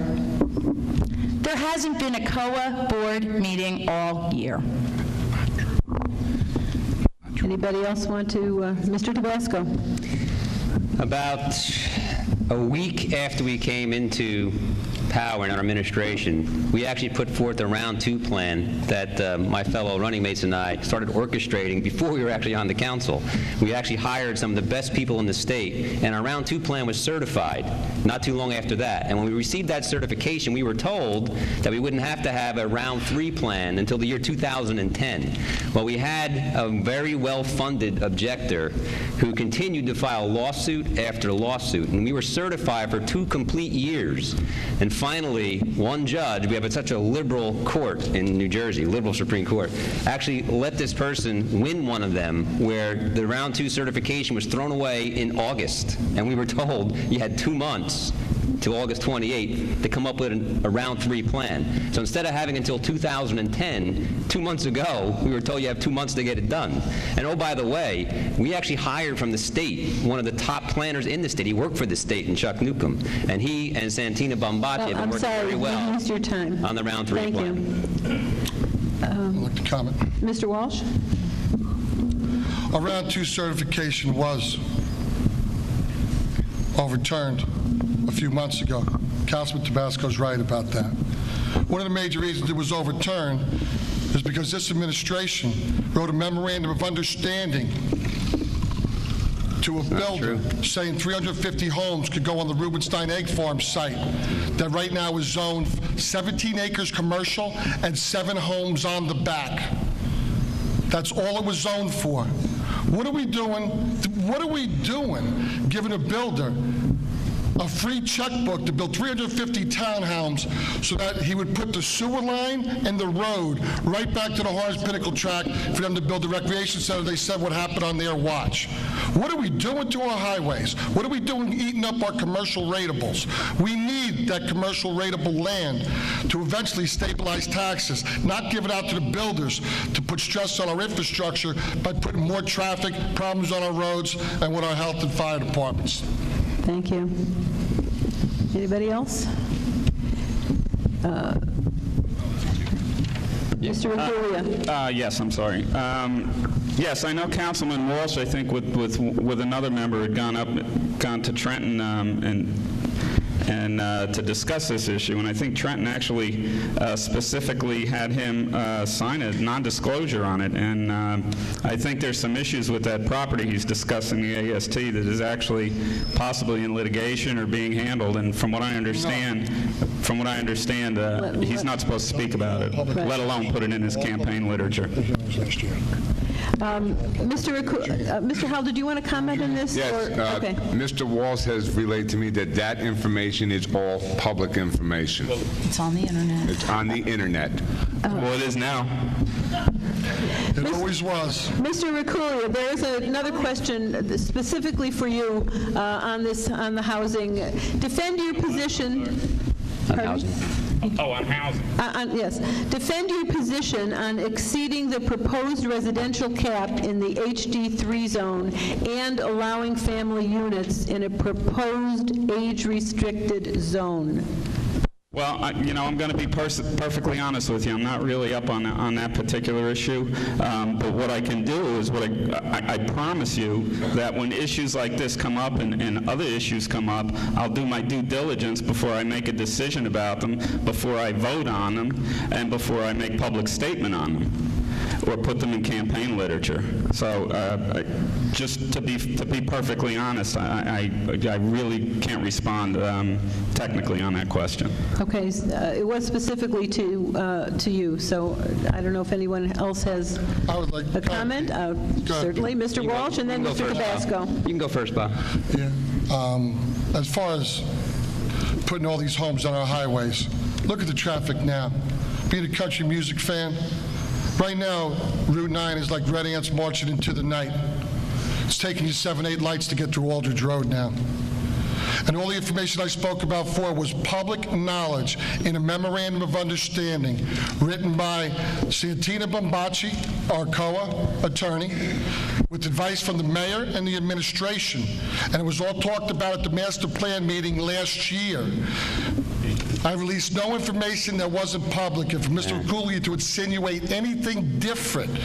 there hasn't been a COA board meeting all year. Anybody else want to? Mr. Tabasco. About a week after we came into power in our administration, we actually put forth a round 2 plan that my fellow running mates and I started orchestrating before we were actually on the council. We actually hired some of the best people in the state, and our round 2 plan was certified not too long after that. And when we received that certification, we were told that we wouldn't have to have a round 3 plan until the year 2010. Well, we had a very well-funded objector who continued to file lawsuit after lawsuit, and we were certified for 2 complete years. And finally, one judge, we have such a liberal court in New Jersey, liberal Supreme Court, actually let this person win one of them where the round 2 certification was thrown away in August. And we were told you had 2 months to August 28th to come up with a round 3 plan. So instead of having until 2010, 2 months ago, we were told you have 2 months to get it done. And oh, by the way, we actually hired from the state one of the top planners in the state. He worked for the state in Chuck Newcomb. And he and Santina Bombatti have been working very well used your time. on the round 3 plan. I'd like to comment. Mr. Walsh? A round 2 certification was overturned a few months ago. Councilman Tabasco's right about that. One of the major reasons it was overturned is because this administration wrote a memorandum of understanding to a builder saying 350 homes could go on the Rubenstein Egg Farm site that right now is zoned 17 acres commercial and 7 homes on the back. That's all it was zoned for. What are we doing? What are we doing giving a builder a free checkbook to build 350 townhomes so that he would put the sewer line and the road right back to the Horace Pinnacle track for them to build the recreation center they said would happen on their watch? What are we doing to our highways? What are we doing eating up our commercial ratables? We need that commercial ratable land to eventually stabilize taxes, not give it out to the builders to put stress on our infrastructure by putting more traffic, problems on our roads, and with our health and fire departments. Thank you. Anybody else? Mr. Reculia. Yes, I'm sorry. Yes, I know Councilman Walsh, I think, with another member had gone to Trenton and to discuss this issue, and I think Trenton actually specifically had him sign a non-disclosure on it, and I think there's some issues with that property he's discussing, the AST, that is actually possibly in litigation or being handled, and from what I understand, he's not supposed to speak about it, let alone put it in his campaign literature. Mr. Howell, did you want to comment on this? Yes. Okay. Mr. Walsh has relayed to me that information is all public information. It's on the internet. It's on the internet. Well, it is now. It always was. Mr. Reculia, there is another question specifically for you on the housing. Defend your position. On housing. Oh, on housing. Yes. Defend your position on exceeding the proposed residential cap in the HD3 zone and allowing family units in a proposed age-restricted zone. Well, I'm going to be perfectly honest with you. I'm not really up on that particular issue. But what I can do is I promise you that when issues like this come up and other issues come up, I'll do my due diligence before I make a decision about them, before I vote on them, and before I make public statement on them, or put them in campaign literature. So just to be perfectly honest, I really can't respond technically on that question. Okay, it was specifically to you, so I don't know if anyone else has I would like a comment. Certainly, Mr. Walsh, and then Mr. Tabasco. You can go first, Bob. Yeah. As far as putting all these homes on our highways, look at the traffic now. Being a country music fan, right now, Route 9 is like red ants marching into the night. It's taking you 7, 8 lights to get through Aldridge Road now. And all the information I spoke about before was public knowledge in a memorandum of understanding written by Santina Bombaci, our COA attorney, with advice from the mayor and the administration. And it was all talked about at the master plan meeting last year. I released no information that wasn't public, and for Mr. Reculia to insinuate anything different,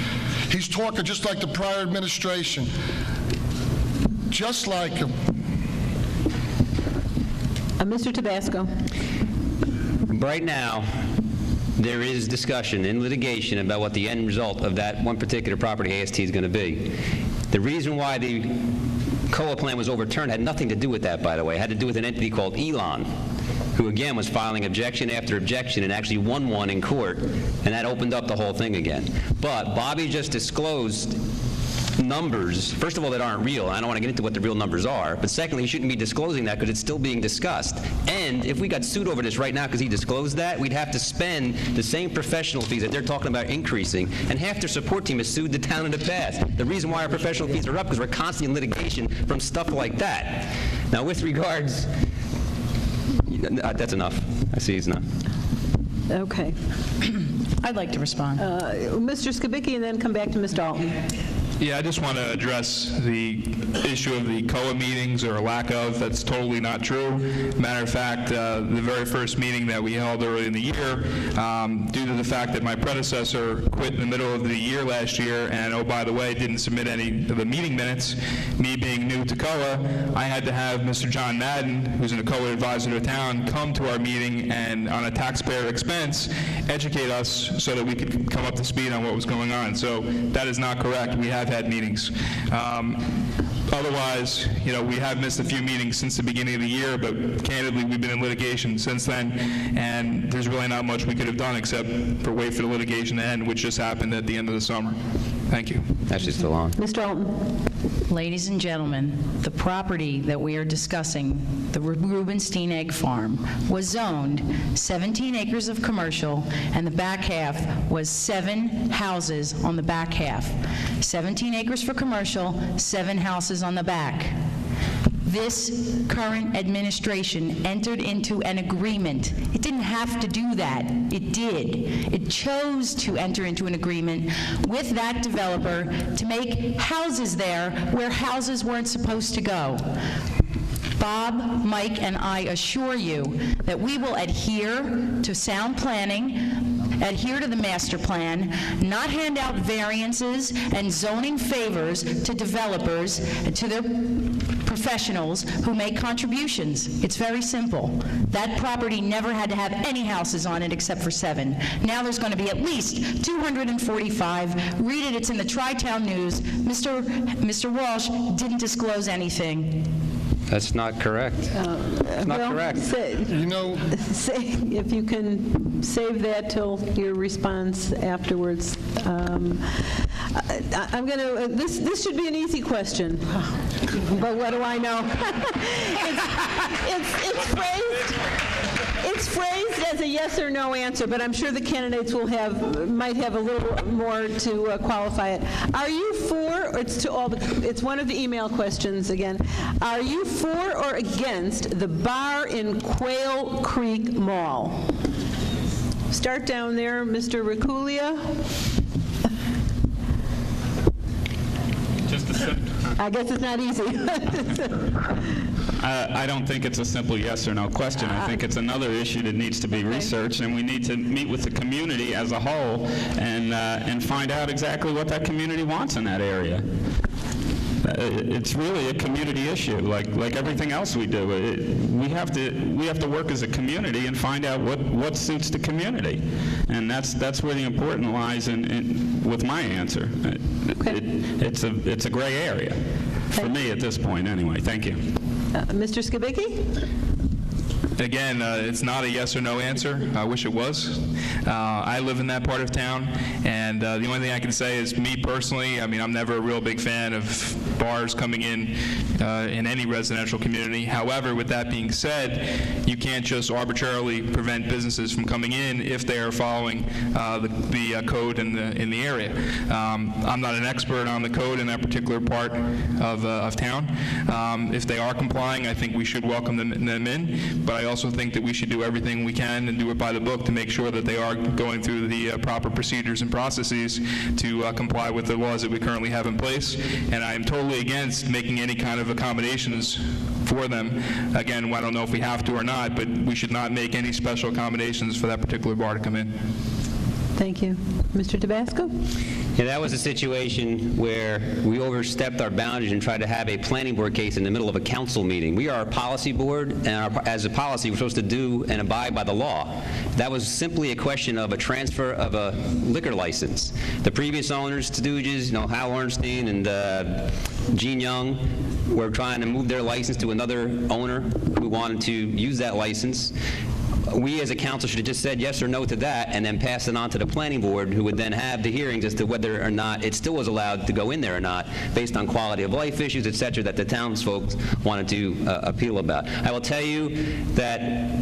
he's talking just like the prior administration, just like him. Mr. Tabasco. Right now, there is discussion in litigation about what the end result of that one particular property AST is going to be. The reason why the COA plan was overturned had nothing to do with that, by the way. It had to do with an entity called Elon, who again was filing objection after objection and actually won one in court, and that opened up the whole thing again. But Bobby just disclosed numbers, first of all, that aren't real. I don't want to get into what the real numbers are, but secondly, he shouldn't be disclosing that because it's still being discussed. And if we got sued over this right now because he disclosed that, we'd have to spend the same professional fees that they're talking about increasing, and half their support team has sued the town in the past. The reason why our professional fees are up is because we're constantly in litigation from stuff like that. Now, with regards, that's enough. I see it's not. Okay. I'd like to respond. Mr. Skibicki, and then come back to Ms. Dalton. Yeah, I just want to address the issue of the COA meetings or lack of. That's totally not true. Matter of fact, the very first meeting that we held early in the year, due to the fact that my predecessor quit in the middle of the year last year and, oh, by the way, didn't submit any of the meeting minutes, me being new to COA, I had to have Mr. John Madden, who's an COA advisor to the town, come to our meeting and, on a taxpayer expense, educate us so that we could come up to speed on what was going on. So that is not correct. We have had meetings. Otherwise, we have missed a few meetings since the beginning of the year, but candidly, we've been in litigation since then, and there's really not much we could have done except for wait for the litigation to end, which just happened at the end of the summer. Thank you. Actually, still on. Mr. Alton. Ladies and gentlemen, the property that we are discussing, the Rubenstein Egg Farm, was zoned 17 acres of commercial, and the back half was 7 houses on the back half. 17 acres for commercial, 7 houses on the back. This current administration entered into an agreement. It didn't have to do that. It did. It chose to enter into an agreement with that developer to make houses there where houses weren't supposed to go. Bob, Mike, and I assure you that we will adhere to sound planning, adhere to the master plan, not hand out variances and zoning favors to developers, to their professionals who make contributions. It's very simple. That property never had to have any houses on it except for 7. Now there's going to be at least 245. Read it, it's in the Tri-Town News. Mr. Walsh didn't disclose anything. That's not correct. It's not correct. You know, If you can save that till your response afterwards. I'm going to, this should be an easy question, but what do I know? It's phrased as a yes or no answer, but I'm sure the candidates might have a little more to qualify it. Are you for, it's one of the email questions again, are you for or against the bar in Quail Creek Mall? Start down there, Mr. Reculia. I guess it's not easy. I don't think it's a simple yes or no question. I think it's another issue that needs to be researched, and we need to meet with the community as a whole and find out exactly what that community wants in that area. It's really a community issue, like everything else we do. We have to work as a community and find out what suits the community, and that's where the importance lies with my answer. It's a gray area for me at this point, anyway. Thank you. Mr. Skibicki? Again, it's not a yes or no answer. I wish it was. I live in that part of town, and the only thing I can say is, me personally, I mean, I'm never a real big fan of bars coming in any residential community. However, with that being said, you can't just arbitrarily prevent businesses from coming in if they are following the code in the area. I'm not an expert on the code in that particular part of town. If they are complying, I think we should welcome them in, but I also think that we should do everything we can and do it by the book to make sure that they are going through the proper procedures and processes to comply with the laws that we currently have in place. And I am totally against making any kind of accommodations for them. Again, I don't know if we have to or not, but we should not make any special accommodations for that particular bar to come in. Thank you. Mr. Tabasco? Yeah, that was a situation where we overstepped our boundaries and tried to have a planning board case in the middle of a council meeting. We are a policy board, and as a policy, we're supposed to do and abide by the law. That was simply a question of a transfer of a liquor license. The previous owners, Stooges, Howell and Gene Young, were trying to move their license to another owner who wanted to use that license. We as a council should have just said yes or no to that and then passed it on to the planning board, who would then have the hearings as to whether or not it still was allowed to go in there or not, based on quality of life issues, et cetera, that the townsfolk wanted to appeal about. I will tell you that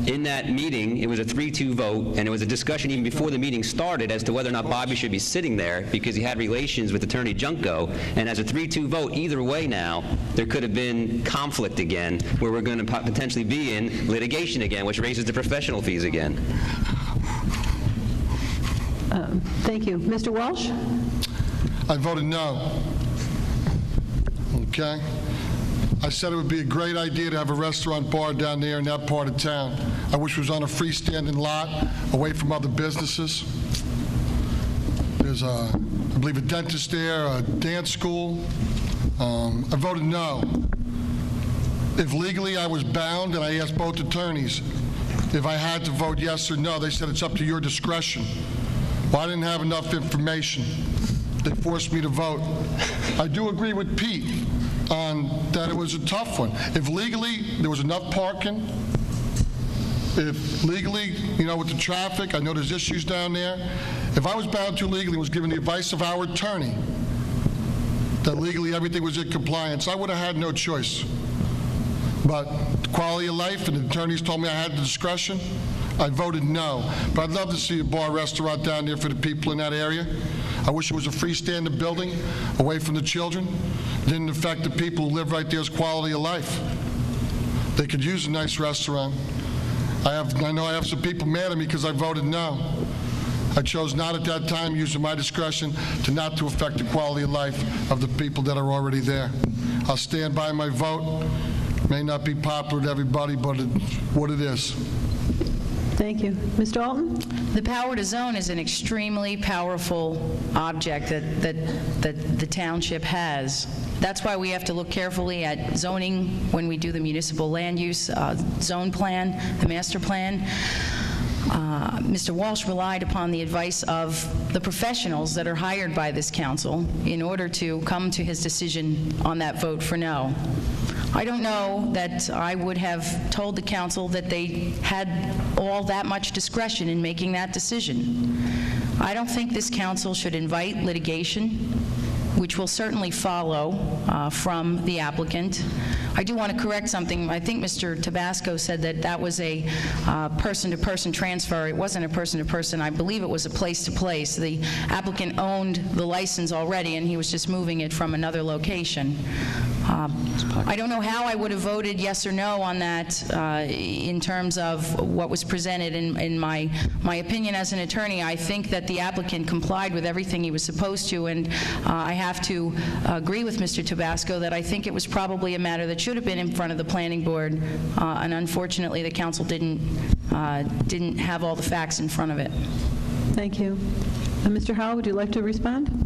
in that meeting, it was a 3-2 vote, and it was a discussion even before the meeting started as to whether or not Bobby should be sitting there because he had relations with Attorney Junko, and as a 3-2 vote, either way now, there could have been conflict again, where we're going to potentially be in litigation again, which raises the professional fees again. Thank you. Mr. Walsh? I voted no. Okay? I said it would be a great idea to have a restaurant bar down there in that part of town. I wish it was on a freestanding lot, away from other businesses. There's, I believe, a dentist there, a dance school. I voted no. If legally I was bound, and I asked both attorneys, if I had to vote yes or no, they said it's up to your discretion. Well, I didn't have enough information. They forced me to vote. I do agree with Pete on that it was a tough one. If legally there was enough parking, if legally, with the traffic, I know there's issues down there. If I was bound to legally and was given the advice of our attorney, that legally everything was in compliance, I would have had no choice. But quality of life, and the attorneys told me I had the discretion, I voted no. But I'd love to see a bar restaurant down there for the people in that area. I wish it was a freestanding building away from the children. Didn't affect the people who live right there's quality of life. They could use a nice restaurant. I know I have some people mad at me because I voted no. I chose not at that time, using my discretion, not to affect the quality of life of the people that are already there. I'll stand by my vote. May not be popular to everybody, but it's what it is. Thank you. Mr. Alton? The power to zone is an extremely powerful object that the township has. That's why we have to look carefully at zoning when we do the municipal land use zone plan, the master plan. Mr. Walsh relied upon the advice of the professionals that are hired by this council in order to come to his decision on that vote for no. I don't know that I would have told the council that they had all that much discretion in making that decision. I don't think this council should invite litigation, which will certainly follow from the applicant. I do want to correct something. I think Mr. Tabasco said that that was a person-to-person transfer. It wasn't a person-to-person. I believe it was a place-to-place. The applicant owned the license already, and he was just moving it from another location. I don't know how I would have voted yes or no on that in terms of what was presented. In my opinion as an attorney, I think that the applicant complied with everything he was supposed to, and I have to agree with Mr. Tabasco that I think it was probably a matter that should have been in front of the planning board, and unfortunately the council didn't have all the facts in front of it. Thank you. Mr. Howell, would you like to respond?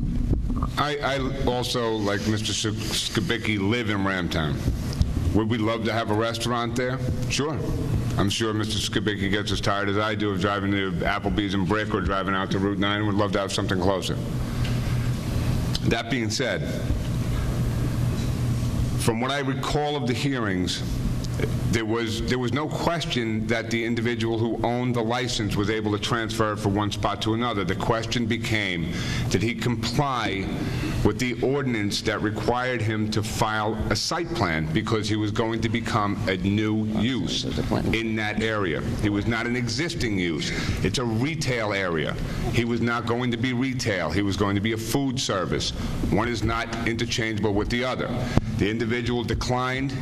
I also, like Mr. Skibicki, live in Ramtown. Would we love to have a restaurant there? Sure. I'm sure Mr. Skibicki gets as tired as I do of driving to Applebee's and Brick or driving out to Route 9 and would love to have something closer. That being said, from what I recall of the hearings, there was no question that the individual who owned the license was able to transfer it from one spot to another. The question became, did he comply with the ordinance that required him to file a site plan because he was going to become a new use in that area? He was not an existing use. It's a retail area. He was not going to be retail. He was going to be a food service. One is not interchangeable with the other. The individual declined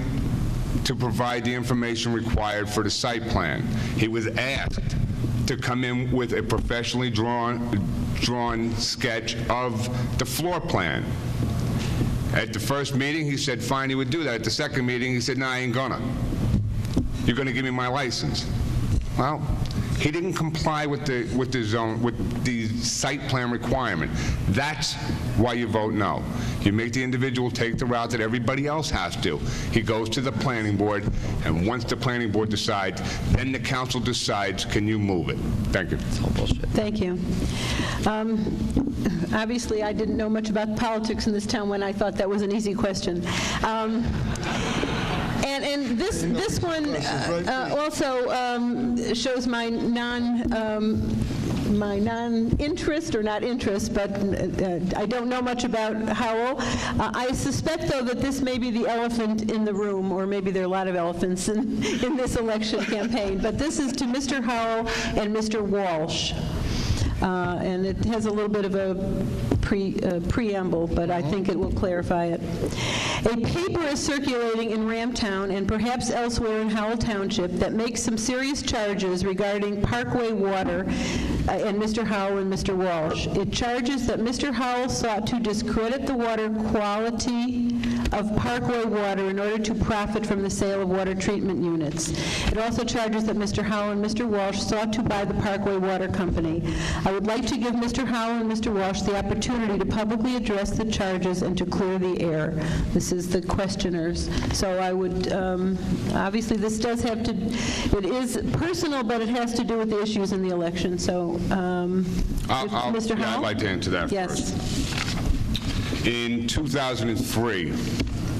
to provide the information required for the site plan. He was asked to come in with a professionally drawn sketch of the floor plan. At the first meeting, he said fine, he would do that. At the second meeting, he said, no, I ain't gonna. You're gonna give me my license. Well, he didn't comply with the site plan requirement. That's why you vote no. You make the individual take the route that everybody else has to. He goes to the planning board, and once the planning board decides, then the council decides, can you move it? Thank you. Thank you. Obviously, I didn't know much about politics in this town when I thought that was an easy question. And this one also shows my non-interest, or not interest, but I don't know much about Howell. I suspect, though, that this may be the elephant in the room, or maybe there are a lot of elephants in this election campaign. But this is to Mr. Howell and Mr. Walsh. And it has a little bit of a preamble, but I think it will clarify it. A paper is circulating in Ramtown and perhaps elsewhere in Howell Township that makes some serious charges regarding Parkway water and Mr. Howell and Mr. Walsh. It charges that Mr. Howell sought to discredit the water quality of Parkway water in order to profit from the sale of water treatment units. It also charges that Mr. Howell and Mr. Walsh sought to buy the Parkway Water Company. I would like to give Mr. Howell and Mr. Walsh the opportunity to publicly address the charges and to clear the air. This is the questioners. So I would, obviously this does have to, it is personal, but it has to do with the issues in the election. So, Mr. Howell? Yeah, I'd like to answer that yes. first. In 2003,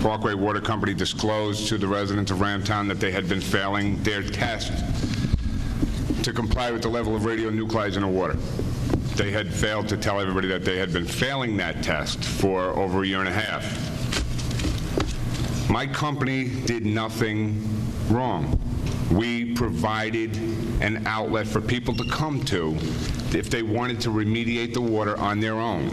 Parkway Water Company disclosed to the residents of Ramtown that they had been failing their test to comply with the level of radionuclides in the water. they had failed to tell everybody that they had been failing that test for over a year and a half. My company did nothing wrong. We provided an outlet for people to come to if they wanted to remediate the water on their own.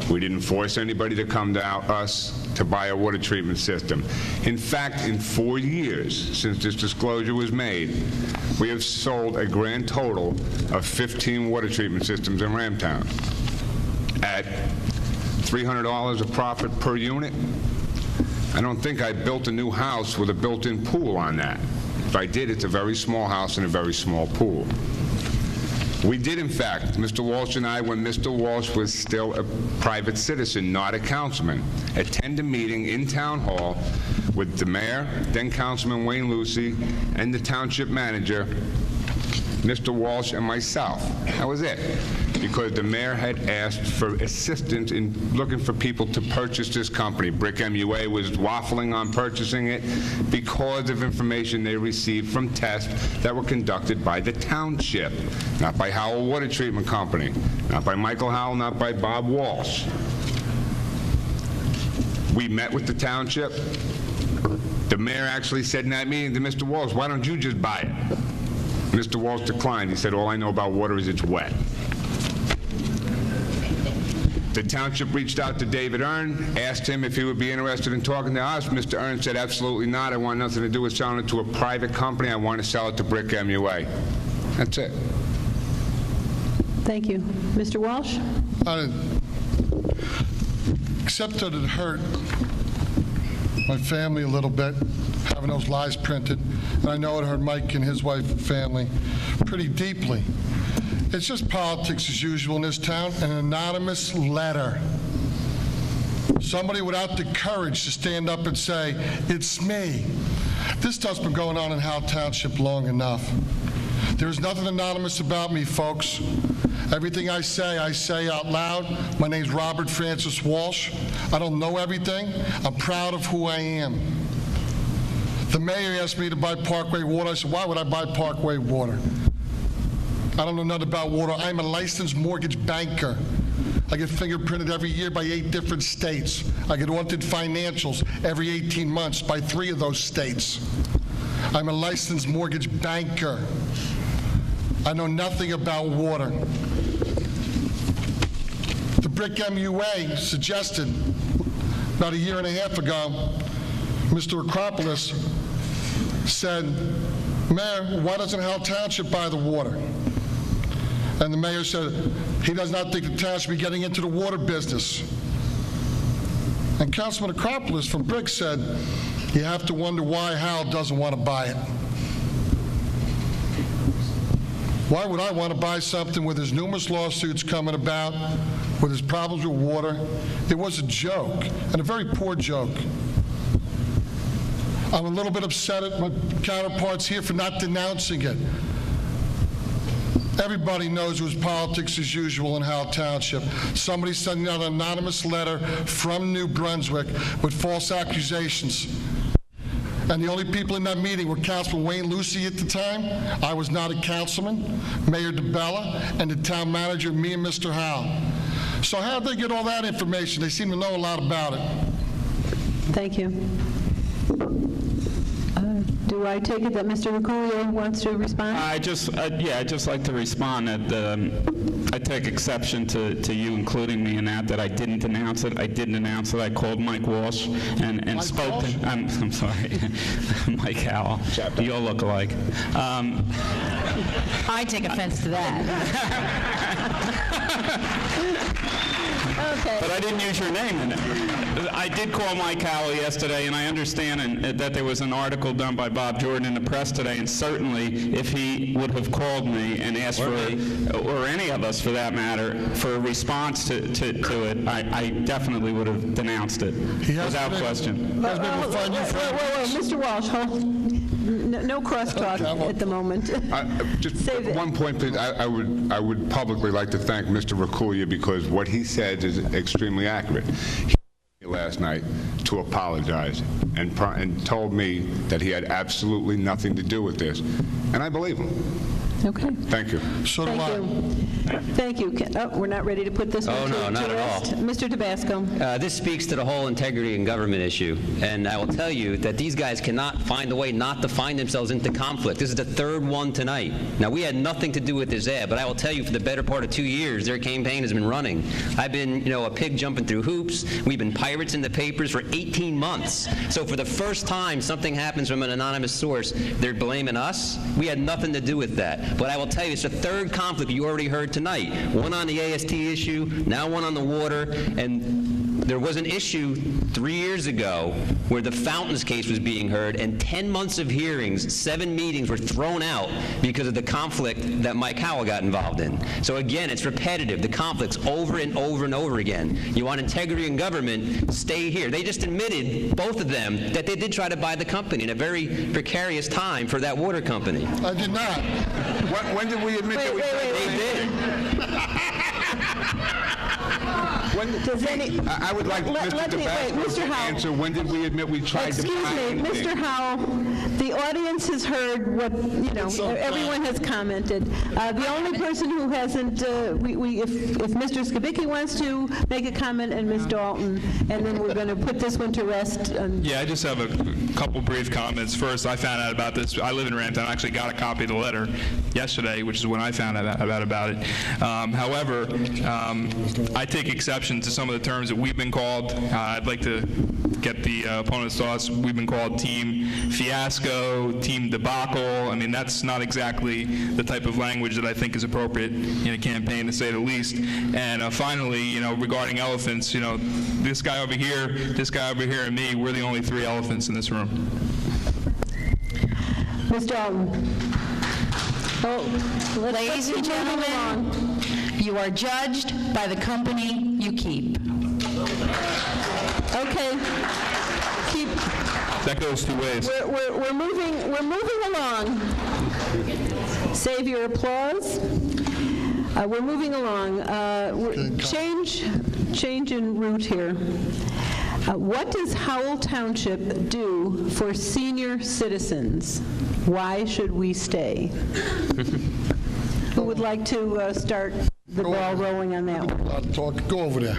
We didn't force anybody to come to us to buy a water treatment system. In fact, in 4 years since this disclosure was made, we have sold a grand total of 15 water treatment systems in Ramtown at $300 of profit per unit. I don't think I built a new house with a built-in pool on that. If I did, it's a very small house and a very small pool. We did, in fact, Mr. Walsh and I, when Mr. Walsh was still a private citizen, not a councilman, attend a meeting in Town Hall with the mayor, then Councilman Wayne Lucy, and the township manager, Mr. Walsh, and myself. That was it. Because the mayor had asked for assistance in looking for people to purchase this company. Brick MUA was waffling on purchasing it because of information they received from tests that were conducted by the township, not by Howell Water Treatment Company, not by Michael Howell, not by Bob Walsh. We met with the township. The mayor actually said in that meeting to Mr. Walsh, "Why don't you just buy it?" Mr. Walsh declined. He said, "All I know about water is it's wet." The township reached out to David Earn, asked him if he would be interested in talking to us. Mr. Earn said, "Absolutely not. I want nothing to do with selling it to a private company. I want to sell it to Brick MUA." That's it. Thank you. Mr. Walsh? Except that it hurt my family a little bit, having those lies printed, and I know it hurt Mike and his wife and family pretty deeply. It's just politics as usual in this town. An anonymous letter. Somebody without the courage to stand up and say, "It's me." This stuff's been going on in Howell Township long enough. There's nothing anonymous about me, folks. Everything I say out loud. My name's Robert Francis Walsh. I don't know everything. I'm proud of who I am. The mayor asked me to buy Parkway water. I said, "Why would I buy Parkway water? I don't know nothing about water. I'm a licensed mortgage banker. I get fingerprinted every year by 8 different states. I get audited financials every 18 months by 3 of those states. I'm a licensed mortgage banker. I know nothing about water." The Brick MUA suggested about a year and a half ago, Mr. Acropolis said, "Mayor, why doesn't Howell Township buy the water?" And the mayor said he does not think the town should be getting into the water business. And Councilman Acropolis from Brick said, "You have to wonder why Howell doesn't want to buy it." Why would I want to buy something with his numerous lawsuits coming about, with his problems with water? It was a joke, and a very poor joke. I'm a little bit upset at my counterparts here for not denouncing it. Everybody knows it was politics as usual in Howell Township. Somebody sending out an anonymous letter from New Brunswick with false accusations. And the only people in that meeting were Councilman Wayne Lucy at the time. I was not a councilman, Mayor DeBella, and the town manager, me and Mr. Howell. So how did they get all that information? They seem to know a lot about it. Thank you. Do I take it that Mr. Reculio wants to respond? I'd just like to respond that I take exception to you including me in that I didn't announce it. I didn't announce it. I called Mike Walsh and Mike spoke Walsh? to I'm sorry, Mike Howell. You all look alike. I take offense to that. Okay. But I didn't use your name in it. I did call Mike Howell yesterday, and I understand that there was an article done by Bob Jordan in the press today, and certainly if he would have called me and asked or any of us for that matter, for a response to it, I definitely would have denounced it, without question. Whoa, Mr. Walsh, hold. No crosstalk at the moment. Just Save it. one point, please. I would publicly like to thank Mr. Reculio because what he said is extremely accurate. He called me last night to apologize and told me that he had absolutely nothing to do with this, and I believe him. Okay. Thank you. So do Thank I. you. Thank you. Oh, we're not ready to put this one Oh, to no, not at rest. all. Mr. Tabasco. This speaks to the whole integrity and government issue, and I will tell you that these guys cannot find a way not to find themselves into conflict. This is the third one tonight. Now, we had nothing to do with this ad, but I will tell you for the better part of 2 years, their campaign has been running. I've been, a pig jumping through hoops. We've been pirates in the papers for 18 months. So for the first time something happens from an anonymous source, they're blaming us. We had nothing to do with that. But I will tell you, it's the third conflict you already heard tonight. One on the AST issue, now one on the water, and there was an issue 3 years ago where the Fountains case was being heard, and 10 months of hearings, 7 meetings were thrown out because of the conflict that Mike Howell got involved in. So again, it's repetitive, the conflicts over and over and over again. You want integrity in government, stay here. They just admitted, both of them, that they did try to buy the company in a very precarious time for that water company. I did not. When did we admit that we tried to They did. Does any... I would like Mr. Tabasco to Howell. answer, when did we admit we tried to buy Excuse me, anything? Mr. Howell, the audience has heard what, everyone has commented. The only person who hasn't, if Mr. Skibicki wants to make a comment, and Ms. Dalton, and then we're going to put this one to rest. Yeah, I just have a couple brief comments. First, I found out about this. I live in Ramtown. I actually got a copy of the letter yesterday, which is when I found out about it. However, I take exception to some of the terms that we've been called. I'd like to get the opponent's thoughts. We've been called Team Fiasco, Team Debacle. I mean, that's not exactly the type of language that I think is appropriate in a campaign, to say the least. And finally, regarding elephants, this guy over here, and me, we're the only 3 elephants in this room. Ms. Dalton. Ladies and gentlemen, you are judged by the company you keep. Okay. That goes 2 ways. We're moving along. Save your applause. We're moving along. Change in route here. What does Howell Township do for senior citizens? Why should we stay? Who would like to start the ball rolling on that one? Go over there.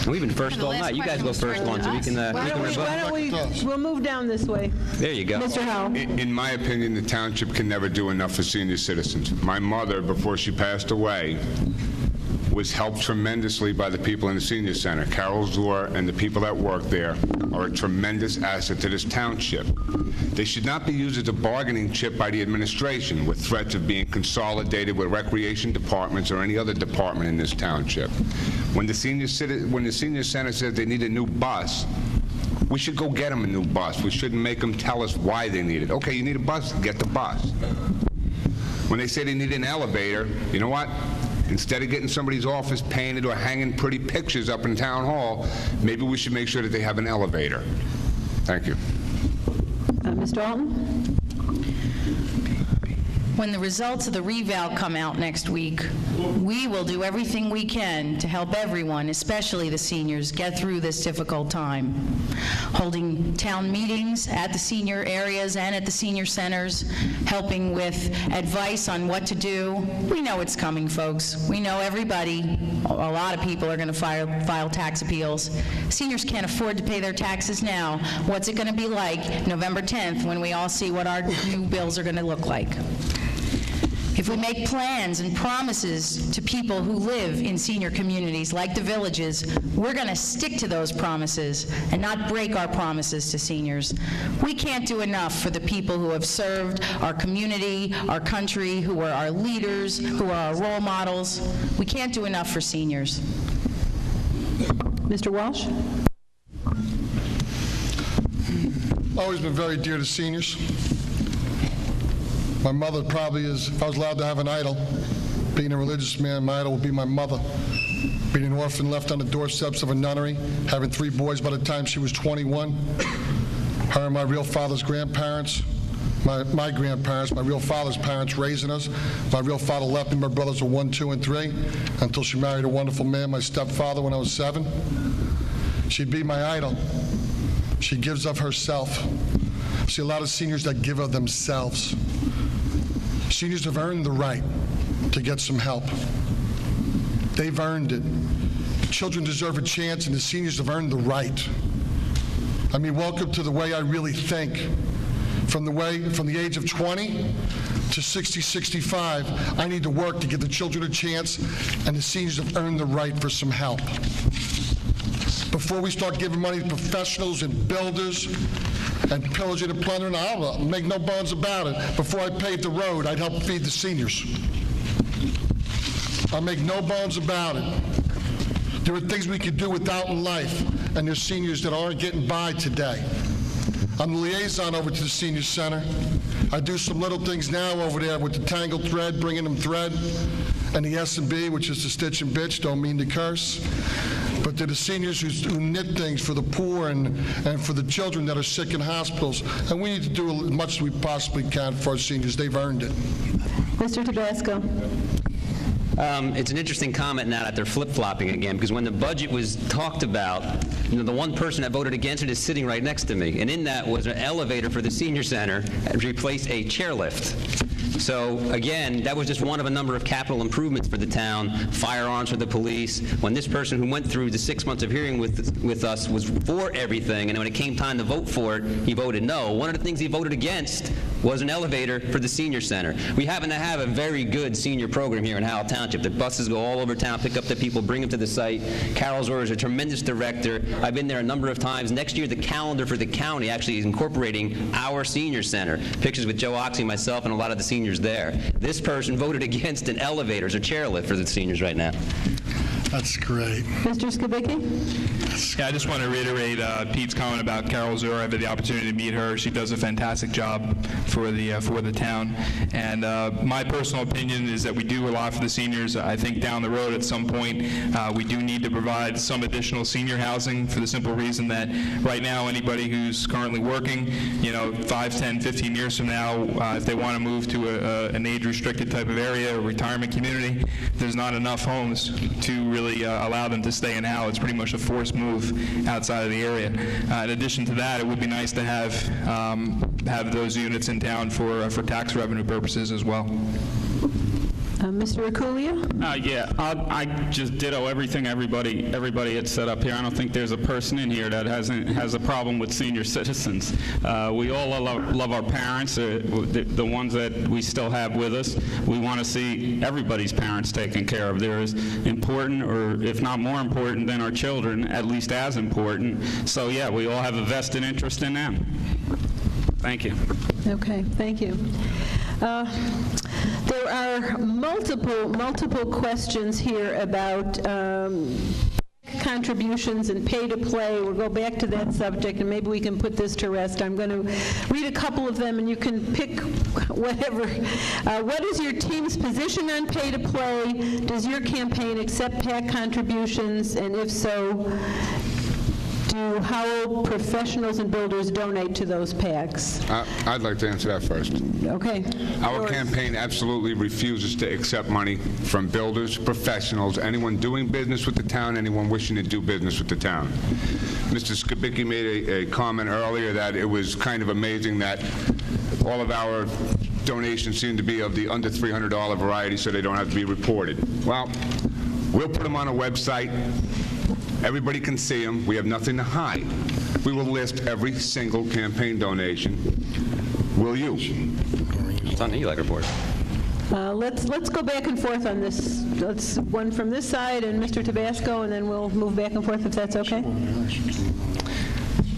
We've been first all night. You guys go first one, so we can Why don't we'll move down this way. There you go. Mr. Howell. In my opinion, the township can never do enough for senior citizens. My mother, before she passed away, was helped tremendously by the people in the senior center. Carol Zor and the people that work there are a tremendous asset to this township. They should not be used as a bargaining chip by the administration with threats of being consolidated with recreation departments or any other department in this township. When the senior center says they need a new bus, we should go get them a new bus. We shouldn't make them tell us why they need it. Okay, you need a bus, get the bus. When they say they need an elevator, you know what? Instead of getting somebody's office painted or hanging pretty pictures up in town hall, maybe we should make sure that they have an elevator. Thank you. Ms. Dalton? When the results of the reval come out next week, we will do everything we can to help everyone, especially the seniors, get through this difficult time. Holding town meetings at the senior areas and at the senior centers, helping with advice on what to do. We know it's coming, folks. We know everybody, a lot of people are going to file tax appeals. Seniors can't afford to pay their taxes now. What's it going to be like November 10th when we all see what our new bills are going to look like? If we make plans and promises to people who live in senior communities like the villages, we're going to stick to those promises and not break our promises to seniors. We can't do enough for the people who have served our community, our country, who are our leaders, who are our role models. We can't do enough for seniors. Mr. Walsh? Always been very dear to seniors. My mother probably is, if I was allowed to have an idol, being a religious man, my idol would be my mother. Being an orphan left on the doorsteps of a nunnery, having 3 boys by the time she was 21. Her and my real father's grandparents, my grandparents, my real father's parents raising us. My real father left me, my brothers were 1, 2, and 3, until she married a wonderful man, my stepfather, when I was 7. She'd be my idol. She gives of herself. I see a lot of seniors that give of themselves. Seniors have earned the right to get some help. They've earned it. Children deserve a chance, and the seniors have earned the right. I mean, welcome to the way I really think. From the age of 20 to 60, 65, I need to work to give the children a chance, and the seniors have earned the right for some help. Before we start giving money to professionals and builders and pillaging and plundering, I'll make no bones about it. Before I paved the road, I'd help feed the seniors. I'll make no bones about it. There are things we could do without in life, and there's seniors that aren't getting by today. I'm the liaison over to the senior center. I do some little things now over there with the tangled thread, bringing them thread, and the S&B, which is the stitch and bitch, don't mean to curse. But they're the seniors who knit things for the poor and for the children that are sick in hospitals. And we need to do as much as we possibly can for our seniors. They've earned it. Mr. Tabasco. It's an interesting comment now that they're flip-flopping again, because when the budget was talked about, the one person that voted against it is sitting right next to me, and in that was an elevator for the senior center and replaced a chairlift. So again, that was just one of a number of capital improvements for the town, firearms for the police. When this person who went through the 6 months of hearing with us was for everything, and when it came time to vote for it, he voted no. One of the things he voted against was an elevator for the senior center. We happen to have a very good senior program here in Howell Township. The buses go all over town, pick up the people, bring them to the site. Carol Zor is a tremendous director. I've been there a number of times. Next year, the calendar for the county actually is incorporating our senior center. Pictures with Joe Oxley, myself, and a lot of the seniors there. This person voted against an elevator, a chairlift for the seniors right now. That's great. Mr. Skibicki? Yeah, I just want to reiterate Pete's comment about Carol Zura. I've had the opportunity to meet her. She does a fantastic job for the town. And my personal opinion is that we do a lot for the seniors. I think down the road at some point we do need to provide some additional senior housing for the simple reason that right now anybody who's currently working, 5, 10, 15 years from now, if they want to move to an age-restricted type of area or retirement community, there's not enough homes to really allow them to stay in Howell. It's pretty much a forced move outside of the area. In addition to that, it would be nice to have those units in town for tax revenue purposes as well. Mr. Aculia? Yeah, I just ditto everything everybody had set up here. I don't think there's a person in here that has a problem with senior citizens. We all love our parents, the ones that we still have with us. We want to see everybody's parents taken care of. They're as important, or if not more important than our children, at least as important. So yeah, we all have a vested interest in them. Thank you. Okay, thank you. There are multiple questions here about contributions and pay to play. We'll go back to that subject, and maybe we can put this to rest. I'm going to read a couple of them, and you can pick whatever. What is your team's position on pay to play? Does your campaign accept PAC contributions, and if so, do Howell professionals and builders donate to those PACs? I'd like to answer that first. Okay. Our campaign absolutely refuses to accept money from builders, professionals, anyone doing business with the town, anyone wishing to do business with the town. Mr. Skibicki made a comment earlier that it was kind of amazing that all of our donations seem to be of the under $300 variety, so they don't have to be reported. Well, we'll put them on a website. Everybody can see them. We have nothing to hide. We will list every single campaign donation. Will you? It's on the ELEC report. Let's go back and forth on this. Let's one from this side and Mr. Tabasco, and then we'll move back and forth if that's okay.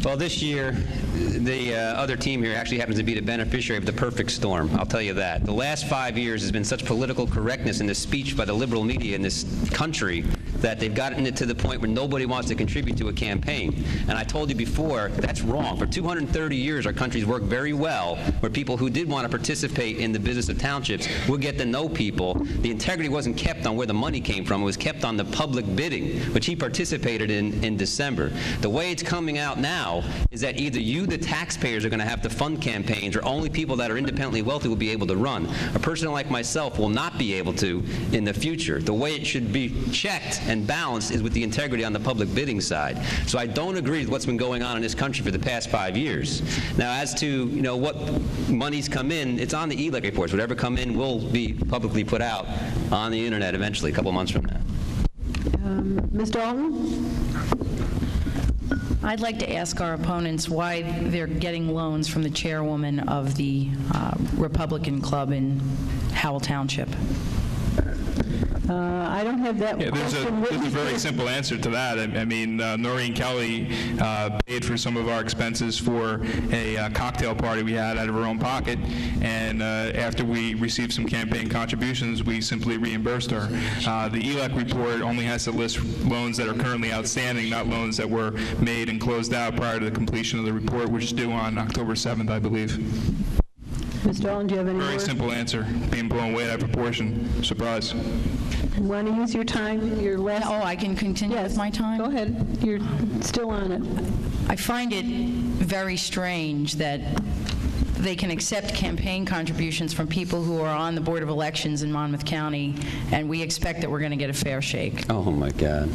Well, this year, the other team here actually happens to be the beneficiary of the perfect storm. I'll tell you that. The last 5 years has been such political correctness in the speech by the liberal media in this country that they've gotten it to the point where nobody wants to contribute to a campaign. And I told you before, that's wrong. For 230 years, our country's worked very well, where people who did want to participate in the business of townships would get to know people. The integrity wasn't kept on where the money came from. It was kept on the public bidding, which he participated in December. The way it's coming out now is that either you, the taxpayers, are going to have to fund campaigns, or only people that are independently wealthy will be able to run. A person like myself will not be able to in the future. The way it should be checked and balanced is with the integrity on the public bidding side. So I don't agree with what's been going on in this country for the past 5 years. Now, as to what monies come in, it's on the ELEC reports. Whatever come in will be publicly put out on the internet eventually, a couple months from now. Ms. Dalton? I'd like to ask our opponents why they're getting loans from the chairwoman of the Republican Club in Howell Township. I don't have that Yeah, there's question a written. very simple answer to that. I mean, Noreen Kelly paid for some of our expenses for a cocktail party we had out of her own pocket, and after we received some campaign contributions, we simply reimbursed her. The ELEC report only has to list loans that are currently outstanding, not loans that were made and closed out prior to the completion of the report, which is due on October 7th, I believe. Ms. Dalton, do you have any Very more? simple answer, being blown way out of proportion. Surprise. Want to use your time, your last? Oh, I can continue Yes. with my time? Go ahead. You're still on it. I find it very strange that they can accept campaign contributions from people who are on the Board of Elections in Monmouth County, and we expect that we're going to get a fair shake. Oh, my God.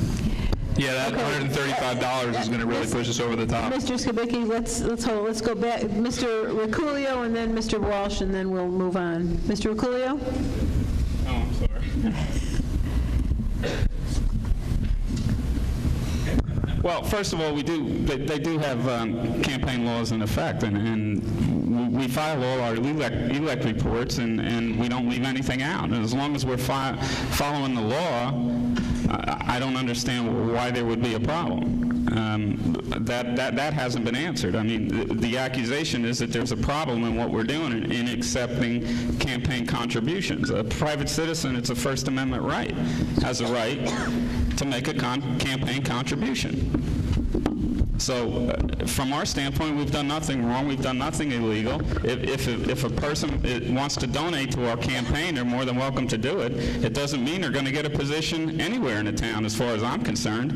Yeah, that $135 is going to really push us over the top. Mr. Skibicki, let's hold. Let's go back. Mr. Reculio and then Mr. Walsh, and then we'll move on. Mr. Reculio? Oh, I'm sorry. Well, first of all, they do have campaign laws in effect, and we file all our ELEC reports, and we don't leave anything out. And as long as we're following the law, I don't understand why there would be a problem. That hasn't been answered. I mean, the accusation is that there's a problem in what we're doing in accepting campaign contributions. A private citizen, it's a First Amendment right, has a right to make a campaign contribution. So from our standpoint, we've done nothing wrong. We've done nothing illegal. If a person wants to donate to our campaign, they're more than welcome to do it. It doesn't mean they're going to get a position anywhere in the town as far as I'm concerned.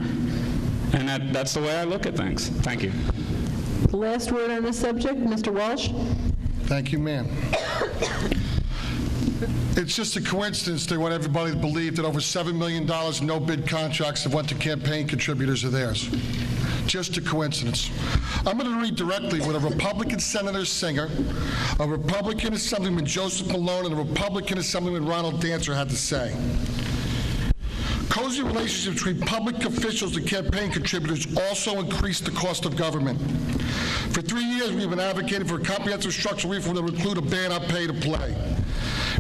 And that's the way I look at things. Thank you. The last word on this subject, Mr. Walsh? Thank you, ma'am. It's just a coincidence they want everybody to believe that over $7 million in no-bid contracts that went to campaign contributors are theirs. Just a coincidence. I'm going to read directly what a Republican Senator Singer, a Republican Assemblyman Joseph Malone, and a Republican Assemblyman Ronald Dancer had to say. Cozy relationships between public officials and campaign contributors also increase the cost of government. For 3 years, we've been advocating for a comprehensive structural reform that would include a ban on pay-to-play.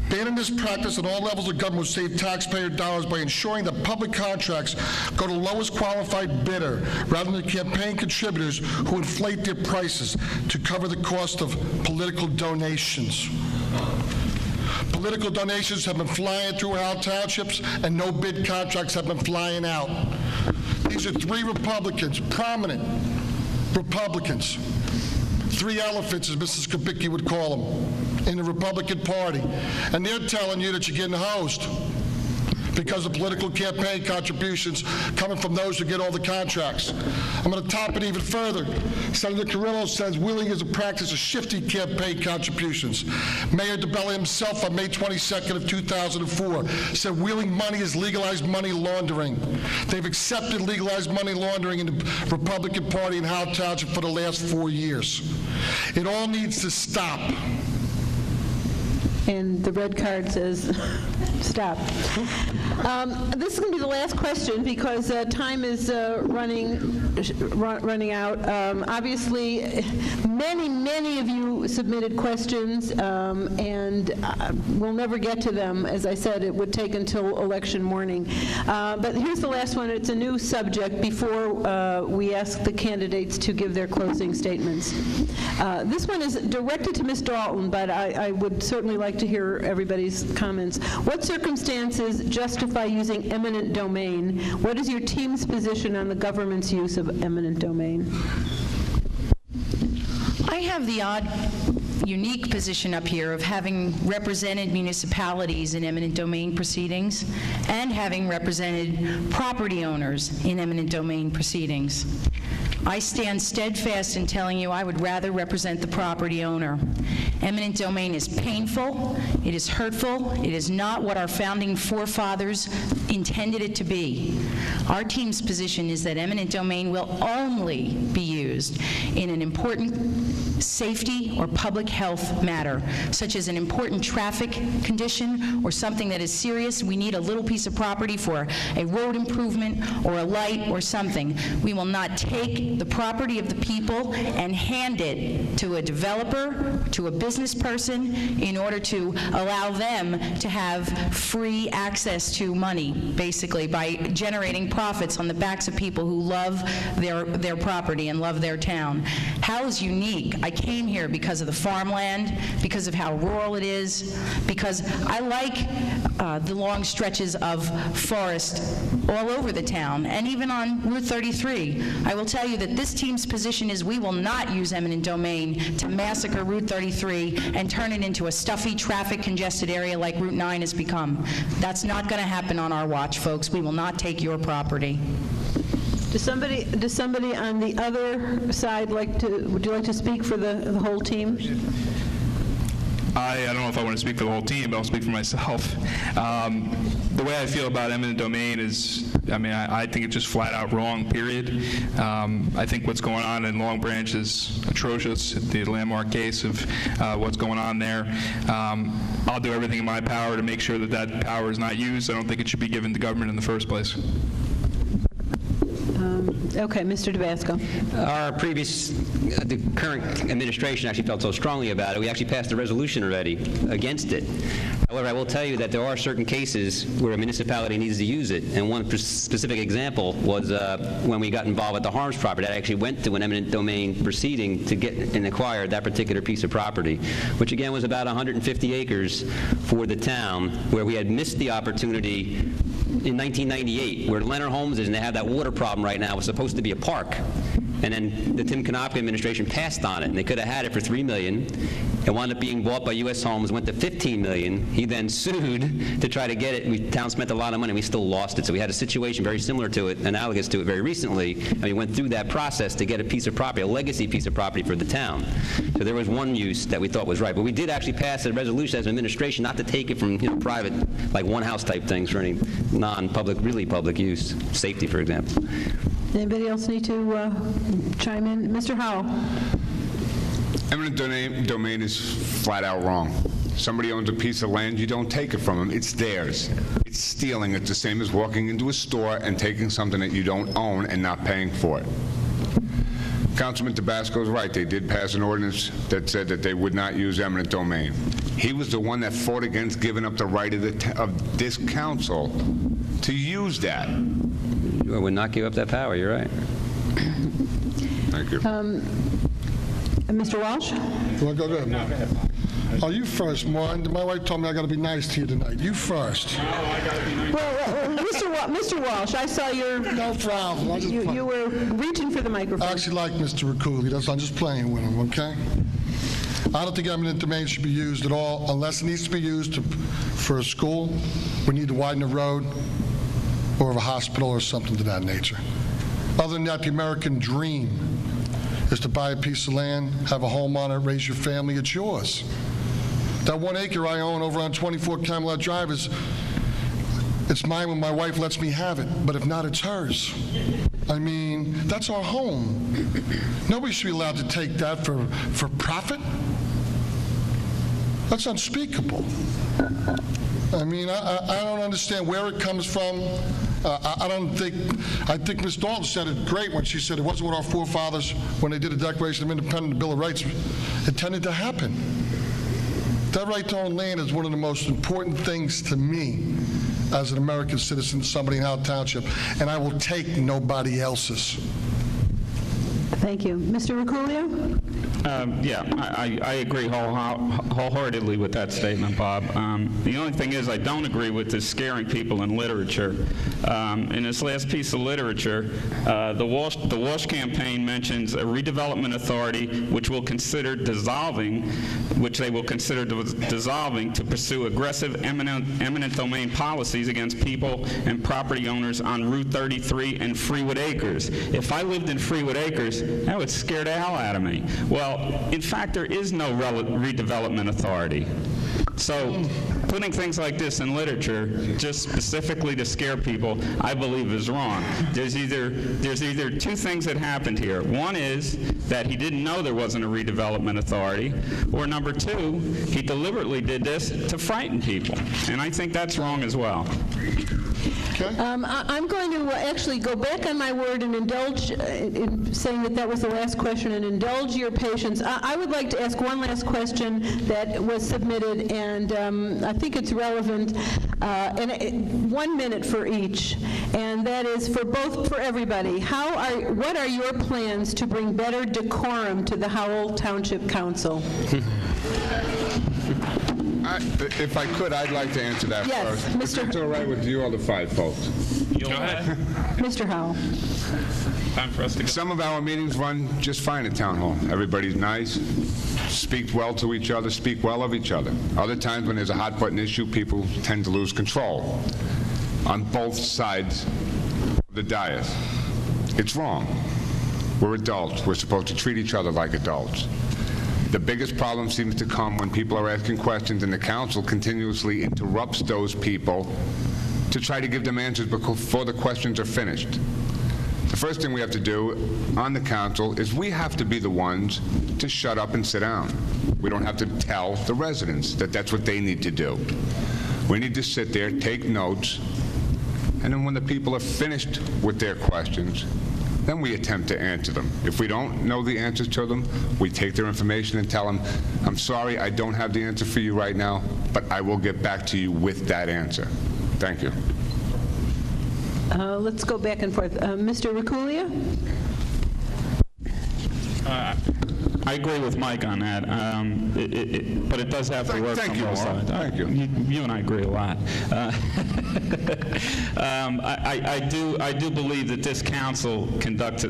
Banning this practice at all levels of government will save taxpayer dollars by ensuring that public contracts go to the lowest qualified bidder rather than campaign contributors who inflate their prices to cover the cost of political donations. Political donations have been flying through Howell Townships, and no-bid contracts have been flying out. These are three Republicans, prominent Republicans, three elephants, as Mrs. Skibicki would call them, in the Republican Party. And they're telling you that you're getting hosed because of political campaign contributions coming from those who get all the contracts. I'm going to top it even further. Senator Carrillo says wheeling is a practice of shifting campaign contributions. Mayor DeBella himself on May 22nd of 2004 said wheeling money is legalized money laundering. They've accepted legalized money laundering in the Republican Party in Howell Township for the last 4 years. It all needs to stop. And the red card says, stop. This is going to be the last question because time is running out. Obviously, many of you submitted questions, and we'll never get to them. As I said, it would take until election morning. But here's the last one. It's a new subject before we ask the candidates to give their closing statements. This one is directed to Ms. Dalton, but I would certainly like to hear everybody's comments. What circumstances justify using eminent domain? What is your team's position on the government's use of eminent domain? I have the odd, unique position up here of having represented municipalities in eminent domain proceedings and having represented property owners in eminent domain proceedings. I stand steadfast in telling you I would rather represent the property owner. Eminent domain is painful, it is hurtful, it is not what our founding forefathers intended it to be. Our team's position is that eminent domain will only be used in an important safety or public health matter, such as an important traffic condition or something that is serious. We need a little piece of property for a road improvement or a light or something. We will not take the property of the people and hand it to a developer, to a business person, in order to allow them to have free access to money, basically, by generating profits on the backs of people who love their property and love their town. Howell is unique. I came here because of the farmland, because of how rural it is, because I like the long stretches of forest all over the town, and even on Route 33. I will tell you that this team's position is we will not use eminent domain to massacre Route 33 and turn it into a stuffy, traffic congested area like Route 9 has become. That's not going to happen on our watch, folks. We will not take your property. Does somebody on the other side would you like to speak for the whole team? I don't know if I want to speak for the whole team, but I'll speak for myself. The way I feel about eminent domain is, I think it's just flat out wrong, period. I think what's going on in Long Branch is atrocious, the landmark case of what's going on there. I'll do everything in my power to make sure that that power is not used. I don't think it should be given to government in the first place. Okay, Mr. Tabasco. The current administration actually felt so strongly about it, we actually passed a resolution already against it. However, I will tell you that there are certain cases where a municipality needs to use it, and one specific example was when we got involved with the Harms property. I actually went to an eminent domain proceeding to get and acquire that particular piece of property, which again was about 150 acres for the town, where we had missed the opportunity in 1998, where Leonard Holmes is, and they have that water problem right now. It was supposed to be a park. And then the Tim Konopka administration passed on it, and they could have had it for $3 million. It wound up being bought by U.S. Homes, went to $15 million. He then sued to try to get it. The town spent a lot of money. We still lost it. So we had a situation very similar to it, analogous to it very recently, and we went through that process to get a piece of property, a legacy piece of property for the town. So there was one use that we thought was right. But we did actually pass a resolution as an administration not to take it from private, like one-house type things for any non-public, really public use, safety, for example. Anybody else need to chime in? Mr. Howell. Eminent domain is flat out wrong. Somebody owns a piece of land, you don't take it from them. It's theirs. It's stealing. It's the same as walking into a store and taking something that you don't own and not paying for it. Councilman Tabasco is right. They did pass an ordinance that said that they would not use eminent domain. He was the one that fought against giving up the right of this council to use that. I would not give up that power. You're right. Thank you. Mr. Walsh? Well, go ahead. Oh, you first, Martin. My wife told me I got to be nice to you tonight. You first. Well, Mr. Walsh, I saw your... No problem. I just you were reaching for the microphone. I actually like Mr. Riccouli. I'm just playing with him, okay? I don't think eminent domain should be used at all unless it needs to be used for a school. We need to widen the road, or of a hospital or something to that nature. Other than that, the American dream is to buy a piece of land, have a home on it, raise your family. It's yours. That 1 acre I own over on 24 Camelot Drive it's mine when my wife lets me have it, but if not, it's hers. That's our home. Nobody should be allowed to take that for profit. That's unspeakable. I don't understand where it comes from. I think Ms. Dalton said it great when she said it wasn't what our forefathers, when they did the Declaration of Independence, the Bill of Rights, intended to happen. That right to own land is one of the most important things to me as an American citizen, somebody in Howell Township, and I will take nobody else's. Thank you. Mr. Riccouli? I agree wholeheartedly with that statement, Bob. The only thing is I don't agree with this scaring people in literature. In this last piece of literature, the Walsh campaign mentions a redevelopment authority which they will consider dissolving to pursue aggressive eminent domain policies against people and property owners on Route 33 and Freewood Acres. If I lived in Freewood Acres, years, that would scare the hell out of me. Well, in fact, there is no redevelopment authority. So putting things like this in literature just specifically to scare people, I believe is wrong. There's either two things that happened here. One is that he didn't know there wasn't a redevelopment authority, or number two, he deliberately did this to frighten people. And I think that's wrong as well. I'm going to actually go back on my word and indulge in saying that was the last question, and indulge your patience. I would like to ask one last question that was submitted, and I think it's relevant, and 1 minute for each, and that is for everybody. What are your plans to bring better decorum to the Howell Township Council? If I could, I'd like to answer that Yes, first. If it's all right with you, all the five folks. Go ahead. Mr. Howell. Time for us to go. Some of our meetings run just fine at Town Hall. Everybody's nice, speak well to each other, speak well of each other. Other times when there's a hot button issue, people tend to lose control on both sides of the dais. It's wrong. We're adults. We're supposed to treat each other like adults. The biggest problem seems to come when people are asking questions and the council continuously interrupts those people to try to give them answers before the questions are finished. The first thing we have to do on the council is we have to be the ones to shut up and sit down. We don't have to tell the residents that that's what they need to do. We need to sit there, take notes, and then when the people are finished with their questions, then we attempt to answer them. If we don't know the answers to them, we take their information and tell them, I'm sorry, I don't have the answer for you right now, but I will get back to you with that answer. Thank you. Let's go back and forth. Mr. Rakulia? I agree with Mike on that, but it does have to work from both sides. Thank you. You and I agree a lot. I do believe that this council conducts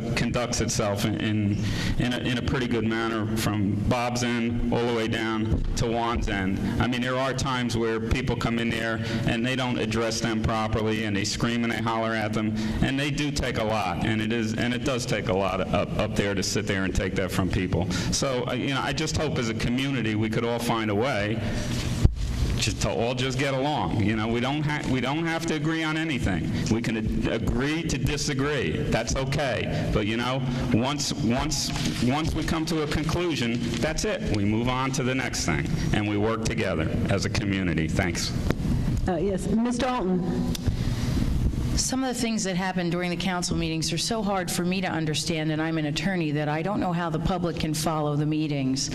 itself in a pretty good manner from Bob's end all the way down to Juan's end. I mean, there are times where people come in there and they don't address them properly, and they scream and they holler at them, and they do take a lot, and it does take a lot up there to sit there and take that from people. So, I just hope as a community we could all find a way to all just get along. We don't have to agree on anything. We can agree to disagree. That's okay. But once we come to a conclusion, that's it. We move on to the next thing, and we work together as a community. Thanks. Yes, Ms. Dalton. Some of the things that happen during the council meetings are so hard for me to understand, and I'm an attorney, that I don't know how the public can follow the meetings.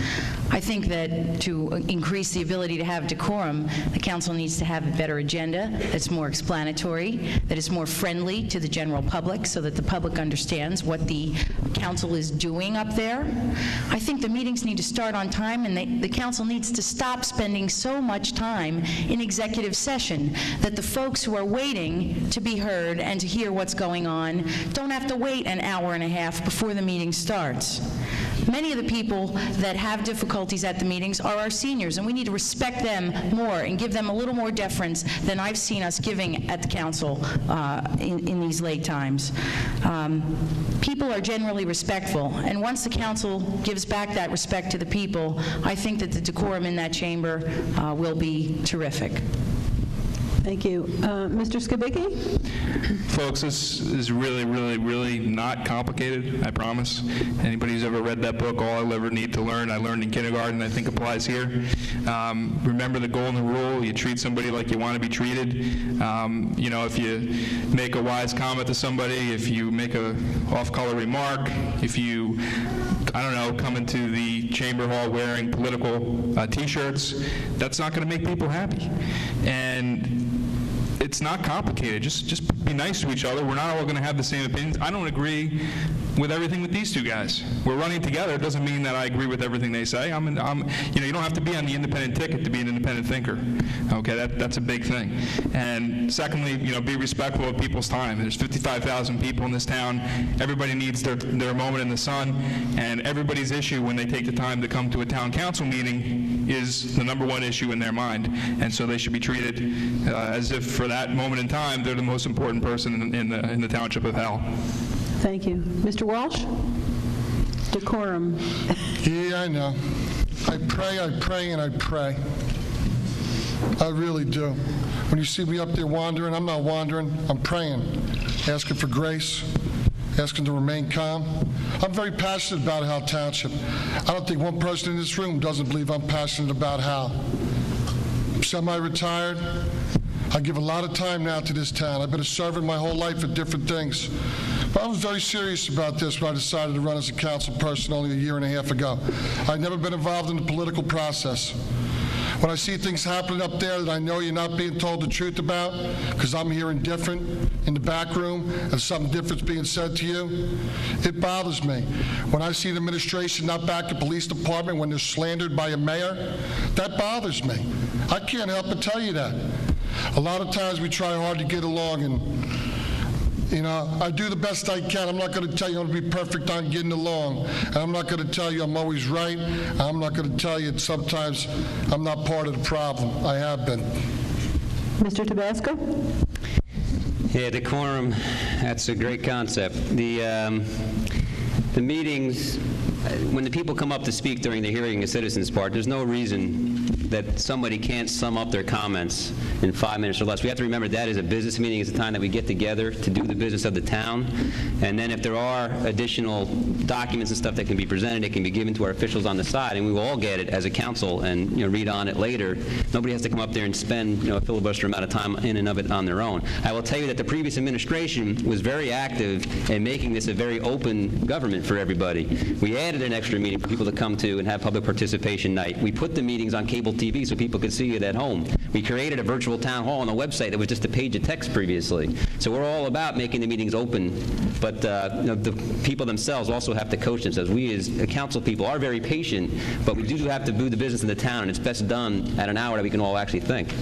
I think that to increase the ability to have decorum, the council needs to have a better agenda that's more explanatory, that is more friendly to the general public, so that the public understands what the council is doing up there. I think the meetings need to start on time, and the council needs to stop spending so much time in executive session that the folks who are waiting to be heard and to hear what's going on don't have to wait an hour and a half before the meeting starts. Many of the people that have difficulties at the meetings are our seniors, and we need to respect them more and give them a little more deference than I've seen us giving at the council in these late times. People are generally respectful, and once the council gives back that respect to the people, I think that the decorum in that chamber will be terrific. Thank you. Mr. Skibicki? Folks, this is really, really, really not complicated, I promise. Anybody who's ever read that book, All I'll Ever Need to Learn, I learned in kindergarten, I think applies here. Remember the golden rule, you treat somebody like you want to be treated. If you make a wise comment to somebody, if you make a off-color remark, if you, come into the chamber hall wearing political T-shirts, that's not going to make people happy. And it's not complicated. Just be nice to each other. We're not all going to have the same opinions. I don't agree with everything with these two guys. We're running together. It doesn't mean that I agree with everything they say. You don't have to be on the independent ticket to be an independent thinker. Okay, that's a big thing. And secondly, be respectful of people's time. There's 55,000 people in this town. Everybody needs their moment in the sun, and everybody's issue when they take the time to come to a town council meeting is the #1 issue in their mind. And so they should be treated as if for that moment in time they're the most important person in the township of Howell. Thank you. Mr. Walsh? Decorum. Yeah, I know. I pray, and I pray. I really do. When you see me up there wandering, I'm not wandering, I'm praying, asking for grace, asking to remain calm. I'm very passionate about Howell Township. I don't think one person in this room doesn't believe I'm passionate about Howell. I'm semi-retired. I give a lot of time now to this town. I've been a servant my whole life at different things. But I was very serious about this when I decided to run as a council person only a year and a half ago. I'd never been involved in the political process. When I see things happening up there that I know you're not being told the truth about, because I'm hearing different in the back room and something different's being said to you, it bothers me. When I see the administration not back the police department when they're slandered by a mayor, that bothers me. I can't help but tell you that. A lot of times we try hard to get along, and I do the best I can. I'm not going to tell you I'm going to be perfect on getting along. And I'm not going to tell you I'm always right. I'm not going to tell you sometimes I'm not part of the problem. I have been. Mr. Tabasco? Yeah, decorum, that's a great concept. The meetings, when the people come up to speak during the hearing, the citizens part, there's no reason that somebody can't sum up their comments in 5 minutes or less. We have to remember that is a business meeting. It's a time that we get together to do the business of the town. And then if there are additional documents and stuff that can be presented, it can be given to our officials on the side, and we will all get it as a council and read on it later. Nobody has to come up there and spend a filibuster amount of time in and of it on their own. I will tell you that the previous administration was very active in making this a very open government for everybody. We added an extra meeting for people to come to and have public participation night. We put the meetings on cable TV so people could see it at home. We created a virtual town hall on the website that was just a page of text previously. So we're all about making the meetings open, but the people themselves also have to coach themselves. We as council people are very patient, but we do have to do the business in the town, and it's best done at an hour that we can all actually think.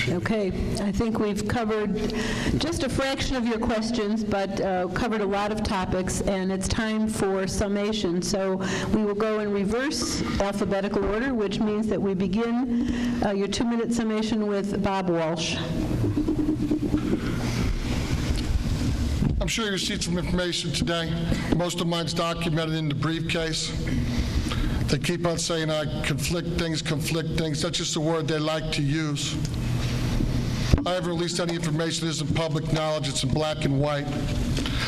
Okay, I think we've covered just a fraction of your questions, but covered a lot of topics, and it's time for summation. So we will go in reverse alphabetical order, which means that we begin your 2-minute summation with Bob Walsh. I'm sure you received some information today. Most of mine's documented in the briefcase. They keep on saying I conflict things. That's just a word they like to use. I haven't released any information that isn't public knowledge. It's in black and white.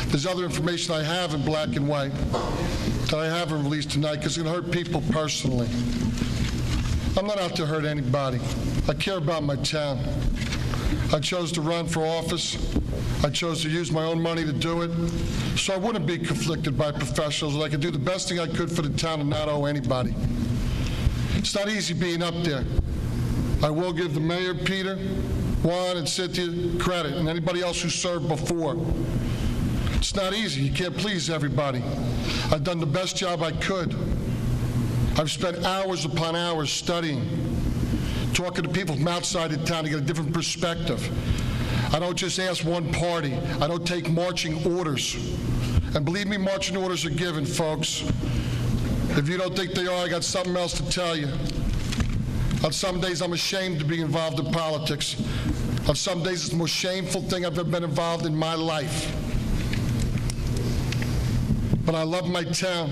There's other information I have in black and white that I haven't released tonight because it's going to hurt people personally. I'm not out to hurt anybody. I care about my town. I chose to run for office. I chose to use my own money to do it, so I wouldn't be conflicted by professionals, and I could do the best thing I could for the town and not owe anybody. It's not easy being up there. I will give the mayor, Peter, Juan, and Cynthia credit, and anybody else who served before. It's not easy. You can't please everybody. I've done the best job I could. I've spent hours upon hours studying, talking to people from outside the town to get a different perspective. I don't just ask one party. I don't take marching orders. And believe me, marching orders are given, folks. If you don't think they are, I got something else to tell you. On some days, I'm ashamed to be involved in politics. On some days, it's the most shameful thing I've ever been involved in my life. But I love my town.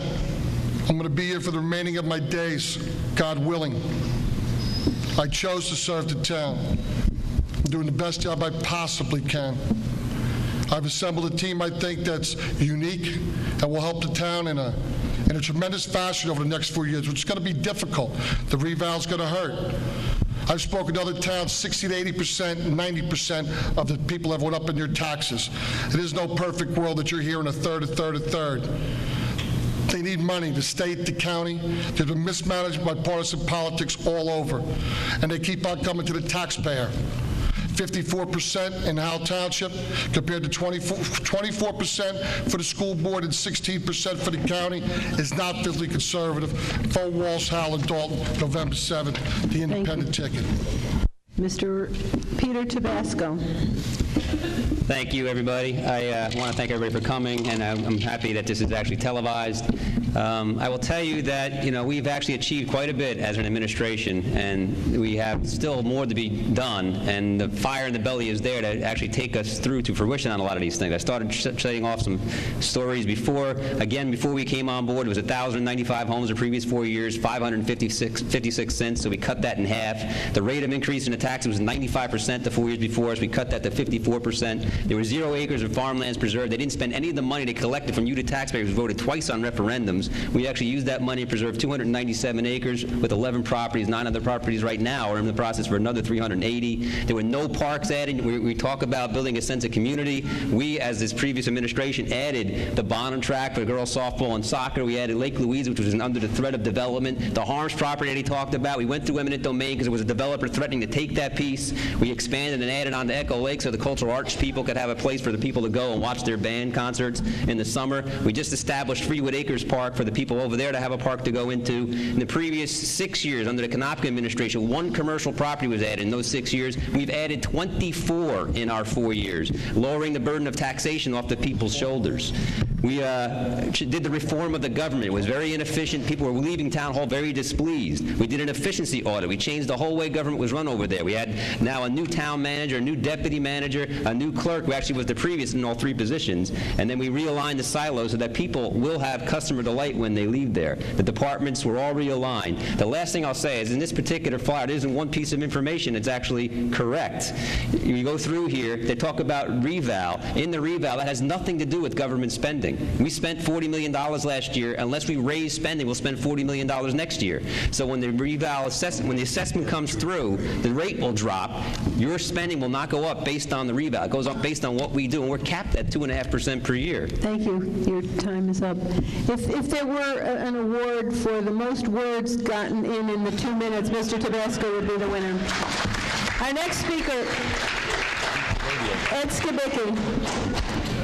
I'm going to be here for the remaining of my days, God willing. I chose to serve the town. I'm doing the best job I possibly can. I've assembled a team I think that's unique and will help the town in a tremendous fashion over the next 4 years, which is going to be difficult. The reval's going to hurt. I've spoken to other towns, 60 to 80%, 90% of the people have went up in their taxes. It is no perfect world that you're hearing a third. They need money, the state, the county. There's been mismanagement by partisan politics all over, and they keep on coming to the taxpayer. 54% in Howell Township compared to 24% for the school board and 16% for the county is not fiscally conservative. Vote Walsh, Howell, and Dalton, November 7th, the independent ticket. Mr. Peter Tabasco. Thank you, everybody. I want to thank everybody for coming, and I'm happy that this is actually televised. I will tell you that, we've actually achieved quite a bit as an administration, and we have still more to be done, and the fire in the belly is there to actually take us through to fruition on a lot of these things. I started setting off some stories before. Again, before we came on board, it was 1,095 homes the previous 4 years, 56 cents, so we cut that in half. The rate of increase in the tax was 95% the 4 years before us. We cut that to 54%. There were 0 acres of farmlands preserved. They didn't spend any of the money they collected from you, the taxpayers, who voted twice on referendums. We actually used that money to preserve 297 acres with 11 properties. 9 other properties right now are in the process for another 380. There were no parks added. We talk about building a sense of community. We, as this previous administration, added the Bonham track for girls softball and soccer. We added Lake Louise, which was under the threat of development. The Harms property that he talked about, we went through eminent domain because there was a developer threatening to take that piece. We expanded and added on to Echo Lake so the cultural arts people could have a place for the people to go and watch their band concerts in the summer. We just established Freewood Acres Park for the people over there to have a park to go into. In the previous 6 years, under the Konopka administration, 1 commercial property was added in those 6 years. We've added 24 in our 4 years, lowering the burden of taxation off the people's shoulders. We did the reform of the government. It was very inefficient. People were leaving Town Hall very displeased. We did an efficiency audit. We changed the whole way government was run over there. We had now a new town manager, a new deputy manager, a new clerk, who actually was the previous in all 3 positions, and then we realigned the silos so that people will have customer delight when they leave there. The departments were all realigned. The last thing I'll say is in this particular flyer, there isn't one piece of information that's actually correct. You go through here, they talk about reval. In the reval, that has nothing to do with government spending. We spent $40 million last year. Unless we raise spending, we'll spend $40 million next year. So when the reval assessment, when the assessment comes through, the rate will drop. Your spending will not go up based on the reval. It goes up based on what we do, and we're capped at 2.5% per year. Thank you. Your time is up. If there were an award for the most words gotten in the 2 minutes, Mr. Tabasco would be the winner. Our next speaker, Ed Skibicki.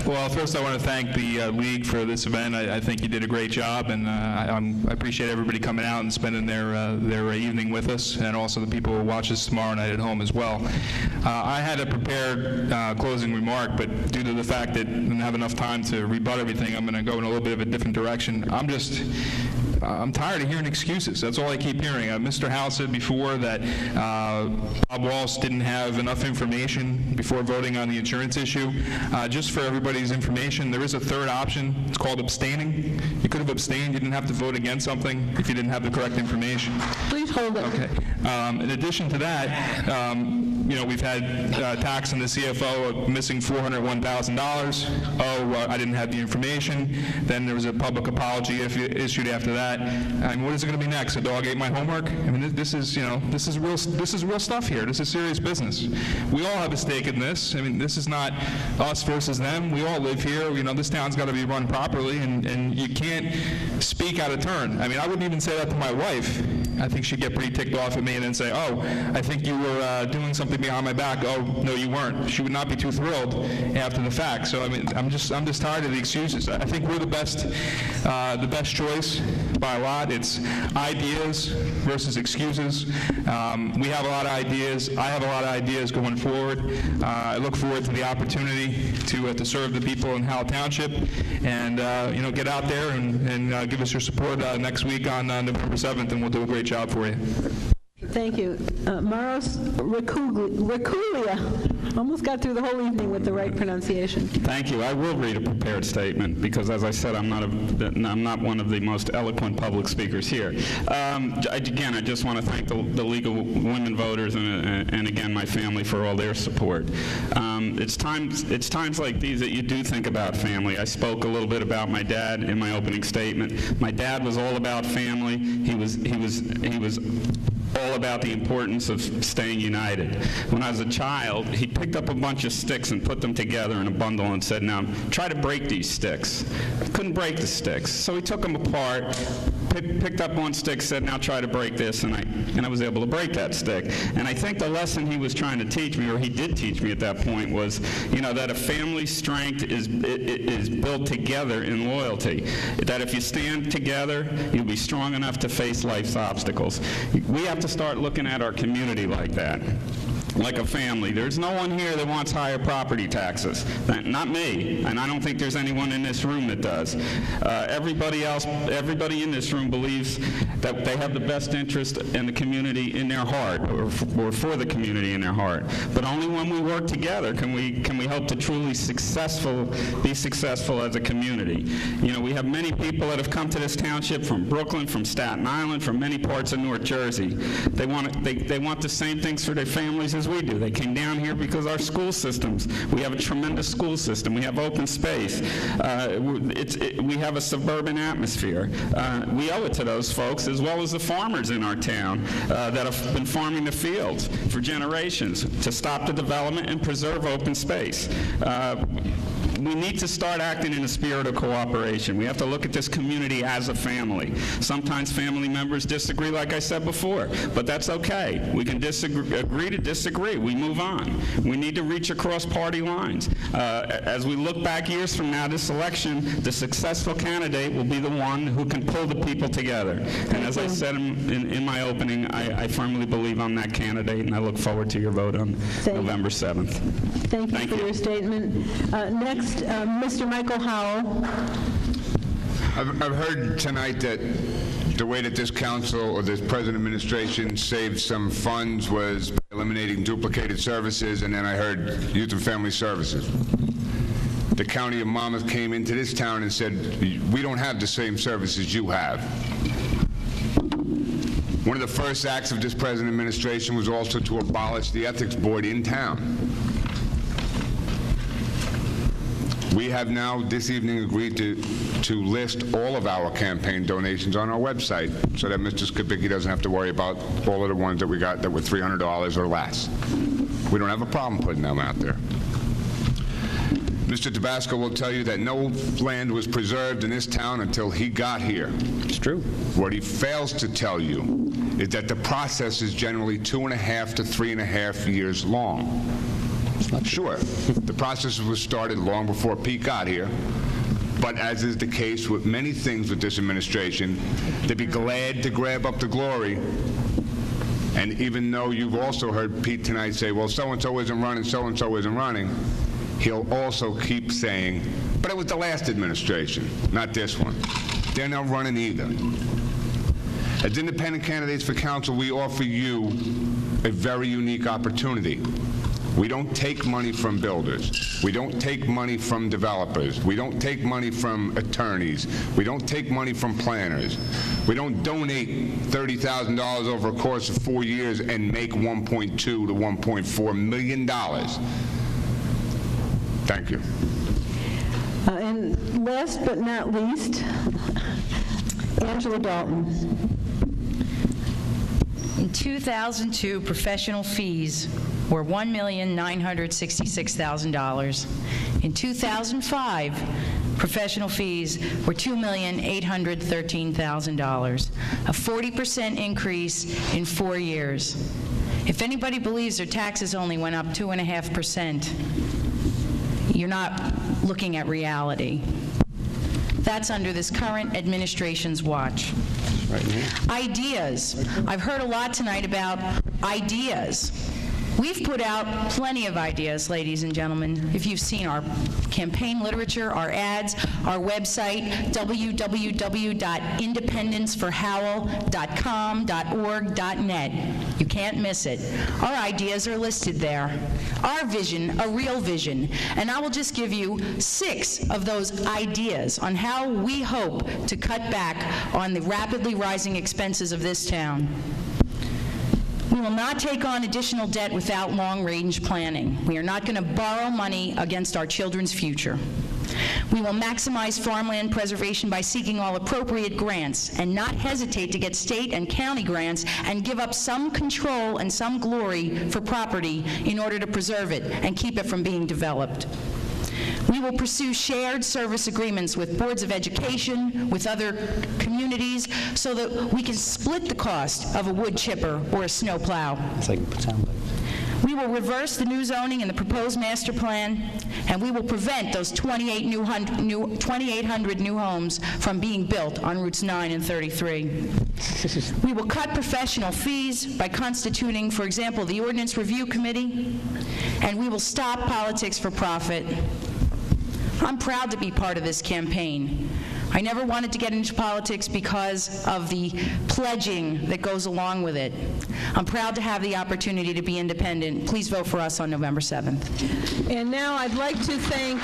Well, first I want to thank the League for this event. I think you did a great job, and I appreciate everybody coming out and spending their evening with us, and also the people who watch us tomorrow night at home as well. I had a prepared closing remark, but due to the fact that I didn't have enough time to rebut everything, I'm going to go in a little bit of a different direction. I'm tired of hearing excuses. That's all I keep hearing. Mr. Howell said before that Bob Walsh didn't have enough information before voting on the insurance issue. Just for everybody's information, there is a third option. It's called abstaining. You could have abstained. You didn't have to vote against something if you didn't have the correct information. Please hold it. Okay. In addition to that, we've had tax and the CFO missing $401,000. I didn't have the information. Then there was a public apology issued after that. I mean, what is it going to be next? A dog ate my homework? I mean, this is real stuff here. This is serious business. We all have a stake in this. I mean, this is not us versus them. We all live here. This town's got to be run properly, and you can't speak out of turn. I mean, I wouldn't even say that to my wife. I think she'd get pretty ticked off at me and then say, "Oh, I think you were doing something behind my back." "Oh, no, you weren't." She would not be too thrilled after the fact. So I mean, I'm just tired of the excuses. I think we're the best choice by a lot. It's ideas versus excuses. We have a lot of ideas. I have a lot of ideas going forward. I look forward to the opportunity to serve the people in Howell Township, and get out there and give us your support next week on November 7th, and we'll do a great job for you. Thank you. Maros Rakulia. Almost got through the whole evening with the right pronunciation. Thank you. I will read a prepared statement because, as I said, I'm not one of the most eloquent public speakers here. Again, I just want to thank the League of Women Voters and again my family for all their support. It's times like these that you do think about family. I spoke a little bit about my dad in my opening statement. My dad was all about family. He was all about the importance of staying united. When I was a child, he picked up a bunch of sticks and put them together in a bundle and said, "Now, try to break these sticks." I couldn't break the sticks, so he took them apart, picked up one stick, said, "Now try to break this," and I was able to break that stick. And I think the lesson he was trying to teach me, or he did teach me at that point, was, that a family's strength is built together in loyalty. That if you stand together, you'll be strong enough to face life's obstacles. We have to start looking at our community like that. like a family. There's no one here that wants higher property taxes. Not me, and I don't think there's anyone in this room that does. Everybody in this room believes that they have the best interest in the community in their heart, or for the community in their heart. But only when we work together can we hope to truly be successful as a community. You know, we have many people that have come to this township from Brooklyn, from Staten Island, from many parts of North Jersey. They want the same things for their families as we do. They came down here because our school systems, we have a tremendous school system. We have open space. We have a suburban atmosphere. We owe it to those folks, as well as the farmers in our town that have been farming the fields for generations, to stop the development and preserve open space. We need to start acting in a spirit of cooperation. We have to look at this community as a family. Sometimes family members disagree, like I said before, but that's okay. We can agree to disagree. We move on. We need to reach across party lines. As we look back years from now, this election, the successful candidate will be the one who can pull the people together. And as I said in my opening, I firmly believe I'm that candidate, and I look forward to your vote on November 7th. Thank you for your statement. Next, Mr. Michael Howell. I've heard tonight that the way that this council or this present administration saved some funds was by eliminating duplicated services, and then I heard Youth and Family Services. The County of Monmouth came into this town and said, we don't have the same services you have. One of the first acts of this present administration was also to abolish the Ethics Board in town. We have now, this evening, agreed to list all of our campaign donations on our website so that Mr. Skibicki doesn't have to worry about all of the ones that we got that were $300 or less. We don't have a problem putting them out there. Mr. Tabasco will tell you that no land was preserved in this town until he got here. It's true. What he fails to tell you is that the process is generally 2.5 to 3.5 years long. Sure, the process was started long before Pete got here, but as is the case with many things with this administration, they'd be glad to grab up the glory. And even though you've also heard Pete tonight say, well, so-and-so isn't running, so-and-so isn't running, he'll also keep saying, but it was the last administration, not this one. They're not running either. As independent candidates for council, we offer you a very unique opportunity. We don't take money from builders. We don't take money from developers. We don't take money from attorneys. We don't take money from planners. We don't donate $30,000 over a course of 4 years and make $1.2 to $1.4 million. Thank you. And last but not least, Angela Dalton. In 2002, professional fees were $1,966,000. In 2005, professional fees were $2,813,000, a 40% increase in 4 years. If anybody believes their taxes only went up 2.5%, you're not looking at reality. That's under this current administration's watch. Ideas. I've heard a lot tonight about ideas. We've put out plenty of ideas, ladies and gentlemen. If you've seen our campaign literature, our ads, our website, www.independenceforhowell.com.org.net. You can't miss it. Our ideas are listed there. Our vision, a real vision. And I will just give you 6 of those ideas on how we hope to cut back on the rapidly rising expenses of this town. We will not take on additional debt without long-range planning. We are not going to borrow money against our children's future. We will maximize farmland preservation by seeking all appropriate grants and not hesitate to get state and county grants and give up some control and some glory for property in order to preserve it and keep it from being developed. We will pursue shared service agreements with boards of education, with other communities, so that we can split the cost of a wood chipper or a snow plow. It's like sound bites. We will reverse the new zoning in the proposed master plan, and we will prevent those 2,800 new homes from being built on Routes 9 and 33. We will cut professional fees by constituting, for example, the Ordinance Review Committee, and we will stop politics for profit. I'm proud to be part of this campaign. I never wanted to get into politics because of the pledging that goes along with it. I'm proud to have the opportunity to be independent. Please vote for us on November 7th. And now I'd like to thank,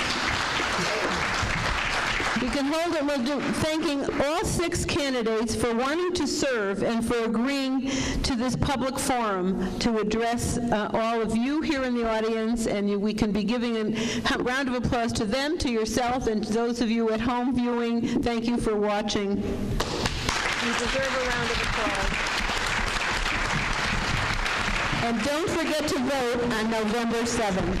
we can hold it, we'll do, thanking all 6 candidates for wanting to serve and for agreeing to this public forum to address all of you here in the audience, and we can be giving a round of applause to them, to yourself, and to those of you at home viewing. Thank you for watching. You deserve a round of applause. And don't forget to vote on November 7th.